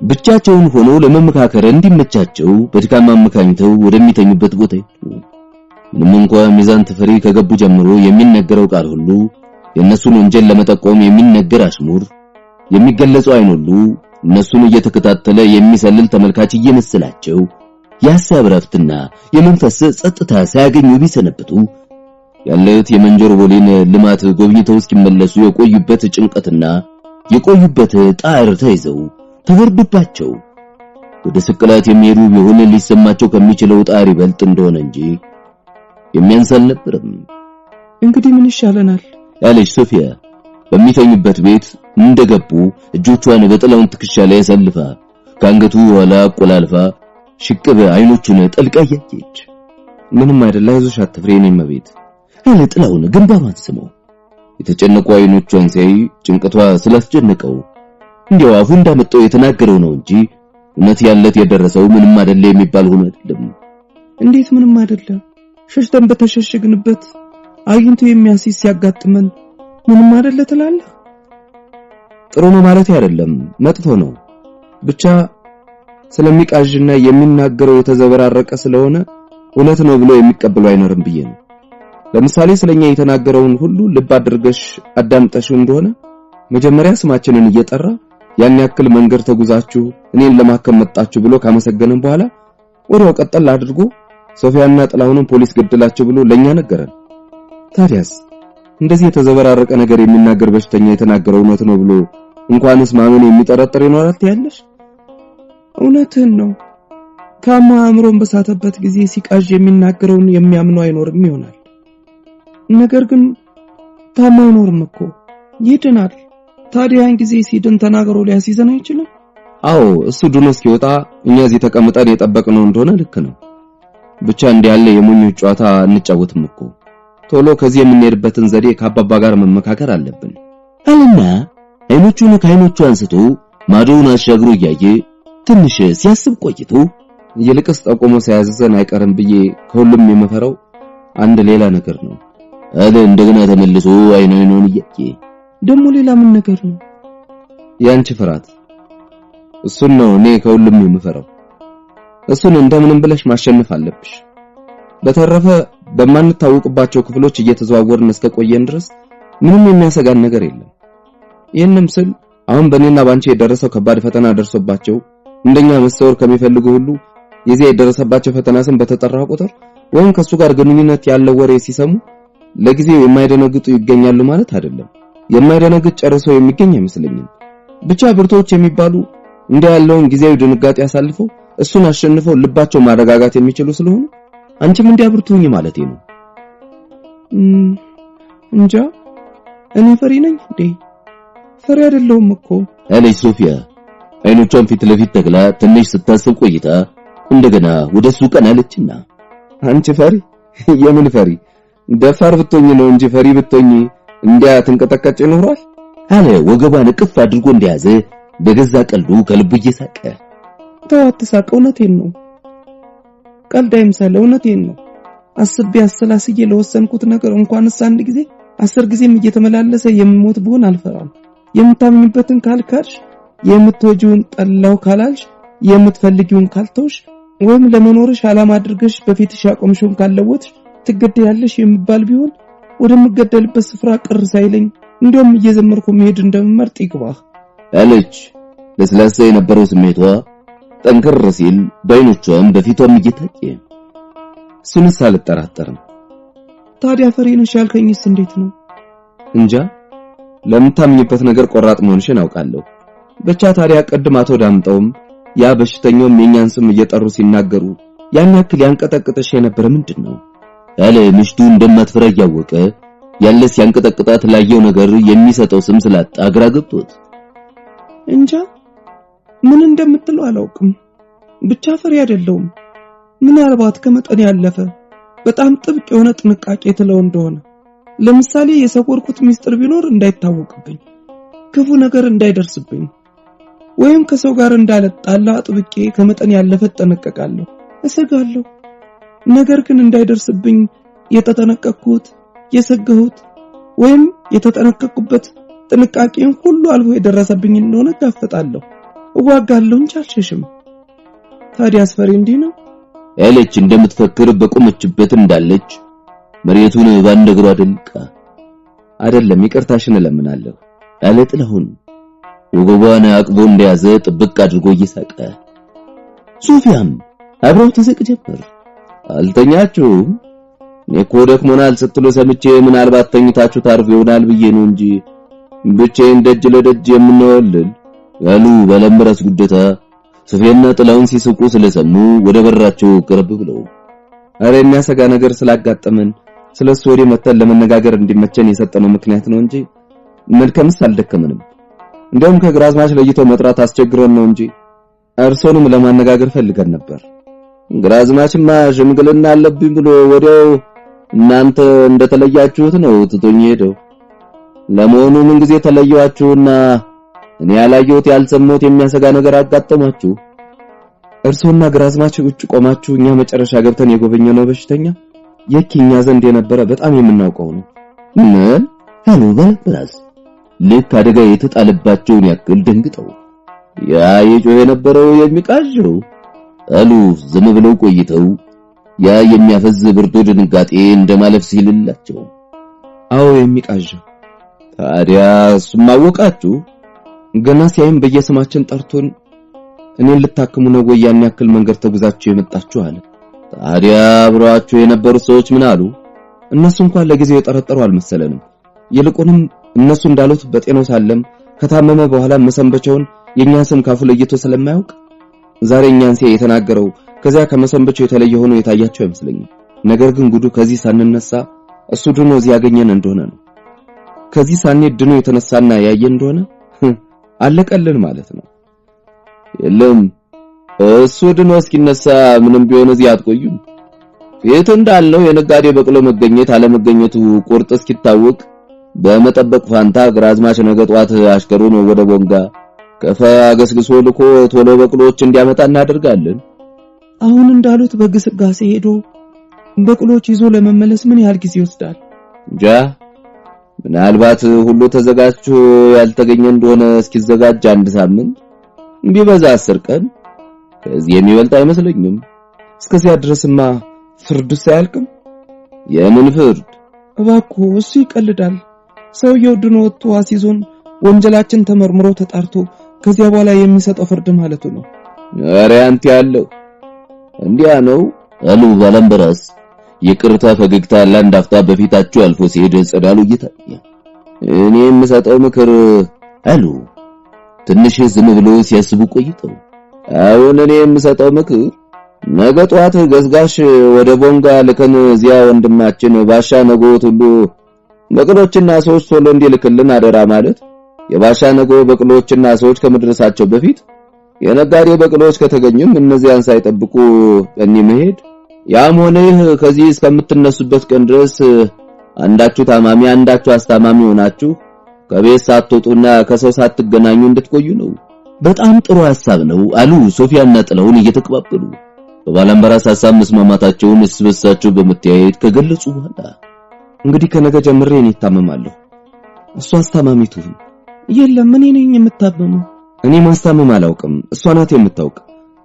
ብቻቸውን ሆነው ለመመካከር እንዲመቻቸው በድካም አመካኝተው ወደሚተኙበት ቦታ ሄዱ። ምንም እንኳን ሚዛን ተፈሪ ከገቡ ጀምሮ የሚነገረው ቃል ሁሉ የነሱን ወንጀል ለመጠቆም የሚነገር አሽሙር፣ የሚገለጸው አይን ሁሉ እነሱን እየተከታተለ የሚሰልል ተመልካች እየመሰላቸው የሐሳብ ረፍትና የመንፈስ ጸጥታ ሳያገኙ ቢሰነብቱ ያለት የመንጆር ቦሌን ልማት ጎብኝተው እስኪመለሱ የቆዩበት ጭንቀትና የቆዩበት ጣር ተይዘው ተወርድባቸው ወደ ስቅላት የሚሄዱ ቢሆን ሊሰማቸው ከሚችለው ጣር ይበልጥ እንደሆነ እንጂ የሚያንሰል ነበርም። እንግዲህ ምን ይሻለናል አለች ሶፊያ በሚተኙበት ቤት እንደገቡ እጆቿን በጥላውን ትከሻ ላይ ሰልፋ ከአንገቱ ኋላ አቆላልፋ ሽቅብ አይኖቹን ጠልቃ ያየች። ምንም አይደል አይዞሽ አትፍሪ የኔ መቤት አለ ጥላውን ግንባሯን ስሞ። የተጨነቁ አይኖቿን ሲያይ ጭንቀቷ ስላስጨነቀው እንዲያው አፉ እንዳመጣው የተናገረው ነው እንጂ እውነት ያለት የደረሰው ምንም አይደለ የሚባል ሆኖ አይደለም። እንዴት ምንም አይደለም? ሸሽተን በተሸሸግንበት አግኝቶ የሚያሲስ ሲያጋጥመን ምንም አይደለ ትላለህ? ጥሩ ነው ማለት አይደለም፣ መጥፎ ነው። ብቻ ስለሚቃዥና የሚናገረው የተዘበራረቀ ስለሆነ እውነት ነው ብሎ የሚቀበሉ አይኖርም ብዬ ነው። ለምሳሌ ስለኛ የተናገረውን ሁሉ ልብ አድርገሽ አዳምጠሽው እንደሆነ መጀመሪያ ስማችንን እየጠራ ያን ያክል መንገድ ተጉዛችሁ እኔን ለማከም መጣችሁ ብሎ ካመሰገነን በኋላ ወዲያው ቀጠል አድርጎ ሶፊያና ጥላሁንን ፖሊስ ገደላቸው ብሎ ለኛ ነገረን። ታዲያስ እንደዚህ የተዘበራረቀ ነገር የሚናገር በሽተኛ የተናገረው እውነት ነው ብሎ እንኳንስ ማመን የሚጠረጥር ይኖራል ትያለሽ? እውነትህን ነው። ታማ አእምሮን በሳተበት ጊዜ ሲቃዥ የሚናገረውን የሚያምኑ አይኖርም ይሆናል። ነገር ግን ታማ አይኖርም እኮ ይድናል። ታዲያ ያን ጊዜ ሲድን ተናግሮ ሊያስይዘን አይችልም? አዎ እሱ ድኖ እስኪወጣ እኛ እዚህ ተቀምጠን የጠበቅነው እንደሆነ ልክ ነው። ብቻ እንዲህ ያለ የሞኞች ጨዋታ እንጫወትም እኮ። ቶሎ ከዚህ የምንሄድበትን ዘዴ ከአባባ ጋር መመካከር አለብን አለና አይኖቹን ከአይኖቹ አንስቶ ማዶውን አሻግሮ እያየ ትንሽ ሲያስብ ቆይቶ ይልቅስ ጠቆሞ ሳያዘዘን አይቀርም ብዬ ከሁሉም የምፈራው አንድ ሌላ ነገር ነው አለ እንደገና ተመልሶ አይኑን እያየ። ደግሞ ሌላ ምን ነገር ነው? ያንቺ ፍርሃት። እሱን ነው እኔ ከሁሉም የምፈራው። እሱን እንደምንም ብለሽ ማሸነፍ አለብሽ። በተረፈ በማንታወቅባቸው ክፍሎች እየተዘዋወርን እስከቆየን ድረስ ምንም የሚያሰጋን ነገር የለም። ይህንም ስል አሁን በእኔና ባንቺ የደረሰው ከባድ ፈተና ደርሶባቸው እንደኛ መሰወር ከሚፈልጉ ሁሉ የዚህ የደረሰባቸው ፈተና ስም በተጠራ ቁጥር ወይም ከሱ ጋር ግንኙነት ያለው ወሬ ሲሰሙ ለጊዜው የማይደነግጡ ይገኛሉ ማለት አይደለም። የማይደነግጥ ጨርሶ የሚገኝ አይመስለኝም። ብቻ ብርቶች የሚባሉ እንደ ያለውን ጊዜያዊ ድንጋጤ ያሳልፈው እሱን አሸንፈው ልባቸው ማረጋጋት የሚችሉ ስለሆነ አንቺም እንዲያብርቱኝ ማለቴ ነው። እንጃ እኔ ፈሪ ነኝ እንዴ? ፈሪ አይደለሁም እኮ አለች ሶፊያ አይኖቿን ፊት ለፊት ተክላ ትንሽ ስታስብ ቆይታ እንደገና ወደሱ ቀና አለችና አንቺ ፈሪ? የምን ፈሪ? ደፋር ብትሆኚ ነው እንጂ ፈሪ ብትሆኚ እንዲያ ትንቀጠቀጭ ይኖራል አለ ወገቧን እቅፍ አድርጎ እንደያዘ በገዛ ቀልዱ ከልቡ እየሳቀ። ተው አትሳቅ፣ እውነቴን ነው። ቀልድ አይምሰል፣ እውነቴን ነው። አስቤ አሰላስዬ ለወሰንኩት ነገር እንኳንስ አንድ ጊዜ 10 ጊዜም እየተመላለሰ የምሞት ብሆን አልፈራም። የምታምኝበትን ካልካድሽ፣ የምትወጂውን ጠላው ካላልሽ፣ የምትፈልጊውን ካልተውሽ ወይም ለመኖርሽ ዓላማ አድርገሽ በፊትሽ ያቆምሽውን ካልለወጥሽ ትገደያለሽ የሚባል ቢሆን ወደምገደልበት ስፍራ ቅር ሳይለኝ እንደውም እየዘመርኩ መሄድ እንደምመርጥ ይግባህ አለች። ለስላሳ የነበረው ስሜቷ ጠንከር ሲል በዓይኖቿም በፊቷም እየታየ እሱንስ አልጠራጠርም። ታዲያ ፈሪ ነሽ ያልከኝስ እንዴት ነው? እንጃ ለምታምኝበት ነገር ቆራጥ መሆንሽን አውቃለሁ። ብቻ ታዲያ ቀድም አቶ ዳምጠውም ያ በሽተኛውም የኛን ስም እየጠሩ ሲናገሩ ያን ያክል ያንቀጠቅጥሽ የነበረ ምንድነው? አለ ምሽቱ እንደማትፈራ እያወቀ ያለስ ያንቀጠቅጣት ላየው ነገር የሚሰጠው ስም ስላጣ ግራ ገብቶት እንጃ ምን እንደምትለው አላውቅም። ብቻ ፈሪ አይደለሁም። ምናልባት ከመጠን ያለፈ በጣም ጥብቅ የሆነ ጥንቃቄ ትለው እንደሆነ ለምሳሌ የሰወርኩት ሚስጥር ቢኖር እንዳይታወቅብኝ፣ ክፉ ነገር እንዳይደርስብኝ ወይም ከሰው ጋር እንዳልጣላ ጥብቄ ከመጠን ያለፈ ተጠነቀቃለሁ፣ እሰጋለሁ። ነገር ግን እንዳይደርስብኝ የተጠነቀቅኩት የሰጋሁት ወይም የተጠነቀቅኩበት ጥንቃቄን ሁሉ አልፎ የደረሰብኝ እንደሆነ ጋፈጣለሁ፣ እዋጋለሁ እንጂ አልሸሽም። ታዲያ አስፈሪ እንዲህ ነው አለች እንደምትፈክር በቆመችበት እንዳለች መሬቱን ባንድ እግሯ ደልቃ። አይደለም ይቅርታሽን እለምናለሁ አለ ጥላሁን ወገቧን አቅቦ እንደያዘ ጥብቅ አድርጎ እየሳቀ። ሶፊያም አብረው ትስቅ ጀመር። አልተኛችሁም? እኔ እኮ ደክሞናል ስትሉ ሰምቼ ምናልባት ተኝታችሁ ታርፍ ይሆናል ብዬ ነው እንጂ ብቻዬን ደጅ ለደጅ የምንወልል ያሉ ባለምራስ ጉደታ ሶፊያና ጥላሁን ሲስቁ ስለሰሙ ወደ በራቸው ቅርብ ብለው አረ የሚያሰጋ ነገር ስላጋጠመን ስለሱ ወዲህ መተን ለመነጋገር እንዲመቸን የሰጠነው ምክንያት ነው እንጂ መልከምስ አልደከመንም። እንደውም ከግራዝማች ለይቶ መጥራት አስቸግሮን ነው እንጂ እርሶንም ለማነጋገር ፈልገን ነበር። ግራዝማችማ ሽምግልና አለብኝ ብሎ ወዲያው እናንተ እንደተለያችሁት ነው ትቶኝ ሄደው። ለመሆኑ ምን ጊዜ ተለያችሁና እኔ ያላየሁት ያልሰማሁት የሚያሰጋ ነገር አጋጠማችሁ? እርሶና ግራዝማች ውጭ ቆማችሁ እኛ መጨረሻ ገብተን የጎበኘነው በሽተኛ የኪኛ ዘንድ የነበረ በጣም የምናውቀው ነው። ምን አሉ በራስ ልክ አደጋ የተጣለባቸውን ያክል ደንግጠው። ያ የጮህ የነበረው የሚቃዠው አሉ ዝም ብለው ቆይተው ያ የሚያፈዝ ብርዱ ድንጋጤ እንደማለፍ ሲልላቸው። አዎ የሚቃዠው። ታዲያ እሱም አወቃችሁ? ገና ሲያይም በየስማችን ጠርቶን እኔን ልታክሙ ነው ወይ ያን ያክል መንገድ ተጉዛችሁ የመጣችሁ አለ። ታዲያ አብረዋችሁ የነበሩት ሰዎች ምን አሉ? እነሱ እንኳን ለጊዜው የጠረጠሩ አልመሰለንም። ይልቁንም እነሱ እንዳሉት በጤናው ሳለም ከታመመ በኋላ መሰንበቻውን የኛን ስም ካፉ ለይቶ ስለማያውቅ ዛሬ እኛን ሲያይ የተናገረው ከዚያ ከመሰንበቻው የተለየ ሆኖ የታያቸው አይመስለኝም። ነገር ግን ጉዱ ከዚህ ሳንነሳ እሱ ድኖ እዚህ ያገኘን እንደሆነ ነው። ከዚህ ሳንሄድ ድኖ የተነሳና ያየን እንደሆነ አለቀልን ማለት ነው። የለም እሱ ድኖ እስኪነሳ ምንም ቢሆን እዚህ አትቆዩም። ፊት እንዳልነው የነጋዴ በቅሎ መገኘት አለመገኘቱ ቁርጥ እስኪታወቅ በመጠበቅ ፋንታ ግራዝማች ነገ ጧት አሽከሩን ወደ ቦንጋ ከፋ ገስግሶ ልኮ ቶሎ በቅሎች እንዲያመጣ እናደርጋለን። አሁን እንዳሉት በግስጋሴ ሄዶ በቅሎች ይዞ ለመመለስ ምን ያህል ጊዜ ይወስዳል? እንጃ ምናልባት ሁሉ ተዘጋጅቶ ያልተገኘ እንደሆነ እስኪዘጋጅ 1 ሳምንት ቢበዛ 10 ቀን ከዚህ የሚበልጥ አይመስለኝም። እስከዚያ ድረስማ ፍርዱስ አያልቅም። የምን ፍርድ? እባክዎ እሱ ይቀልዳል። ሰውየው ድኖ ወጥቶ አሲዞን ወንጀላችን ተመርምሮ ተጣርቶ ከዚያ በኋላ የሚሰጠው ፍርድ ማለቱ ነው። ኧረ አንተ ያለው እንዲያ ነው አሉ ባላምበራስ ይቅርታ ፈገግታ ለአንድ አፍታ በፊታቸው አልፎ ሲሄድ ጸዳሉ እየታየ። እኔ የምሰጠው ምክር አሉ ትንሽ ዝም ብሎ ሲያስቡ ቆይተው። አሁን እኔ የምሰጠው ምክር ነገ ጧት ገዝጋሽ ወደ ቦንጋ ልከን እዚያ ወንድማችን ባሻ ነገዎት ሁሉ በቅሎችና ሰዎች ቶሎ እንዲልክልን አደራ ማለት። የባሻ ነገ በቅሎችና ሰዎች ከመድረሳቸው በፊት የነጋዴ በቅሎች ከተገኙም እነዚያን ሳይጠብቁ በእኔ መሄድ። ያም ሆነ ይህ ከዚህ እስከምትነሱበት ቀን ድረስ አንዳችሁ ታማሚ አንዳችሁ አስታማሚ ሆናችሁ ከቤት ሳትወጡና ከሰው ሳትገናኙ እንድትቆዩ ነው። በጣም ጥሩ ሐሳብ ነው አሉ ሶፊያና ጥላሁን እየተቀባበሉ በባላምበራስ ሐሳብ መስማማታቸውን እስበሳቸው በመተያየት ከገለጹ በኋላ እንግዲህ ከነገ ጀምሬ እኔ ታመማለሁ፣ እሷ አስታማሚቱ። የለም እኔ ነኝ የምታመመው። እኔ ማስታመም አላውቅም፣ እሷ ናት የምታውቅ።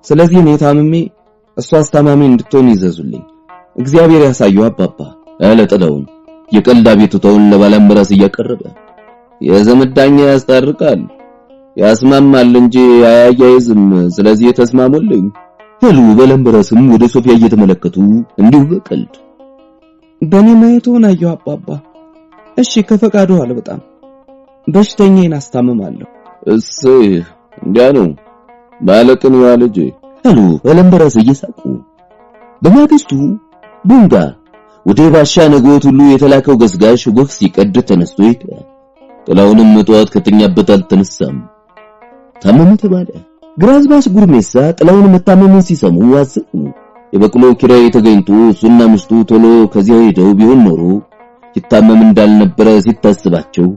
ስለዚህ እኔ ታምሜ እሷ አስታማሚ እንድትሆን ይዘዙልኝ። እግዚአብሔር ያሳየው አባባ አለ ጥላሁን የቀልድ አቤቱታውን ለባላምበራስ እያቀረበ። የዘመድ ዳኛ ያስታርቃል፣ ያስማማል እንጂ አያያይዝም። ስለዚህ ተስማሙልኝ አሉ በለምበረስም ወደ ሶፊያ እየተመለከቱ እንዲሁ በቀልድ። በእኔ ማየቱን አየሁ አባባ። እሺ ከፈቃዱ አለ በጣም በሽተኛዬን አስታምማለሁ። እሰይ እንዲያ ነው ባለቅን ያ ልጅ አሉ በለምበረስ እየሳቁ። በማግስቱ ቡንጋ ወደ ባሻ ነገት ሁሉ የተላከው ገስጋሽ ወግ ሲቀድ ተነስቶ ሄደ። ጥላውንም ጠዋት ከተኛበት አልተነሳም። ታመመ ተባለ። ግራዝማች ጉርሜሳ ጥላውን መታመሙን ሲሰሙ አዘኑ። የበቅሎ ኪራይ ተገኝቶ እሱና ሚስቱ ቶሎ ከዚያ ሄደው ቢሆን ኖሮ ሲታመም እንዳልነበረ ሲታስባቸው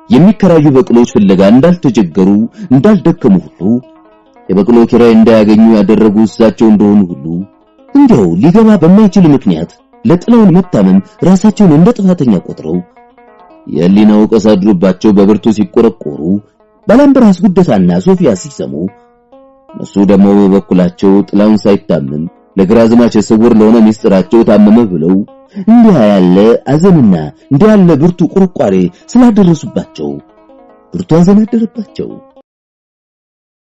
የሚከራዩ በቅሎች ፍለጋ እንዳልተቸገሩ እንዳልደከሙ ሁሉ የበቅሎ ኪራይ እንዳያገኙ ያደረጉ እሳቸው እንደሆኑ ሁሉ እንዲያው ሊገባ በማይችል ምክንያት ለጥላውን መታመም ራሳቸውን እንደ ጥፋተኛ ቆጥረው የሊናው ቀሳድሩባቸው በብርቱ ሲቆረቆሩ ባላምበራስ ጉደታና ሶፊያ ሲሰሙ እነሱ ደግሞ በበኩላቸው ጥላውን ሳይታመም ለግራዝማች ስውር ለሆነ ሚስጥራቸው ታመመ ብለው እንዲህ ያለ አዘንና እንዲህ ያለ ብርቱ ቁርቋሬ ስላደረሱባቸው ብርቱ አዘን አደረባቸው።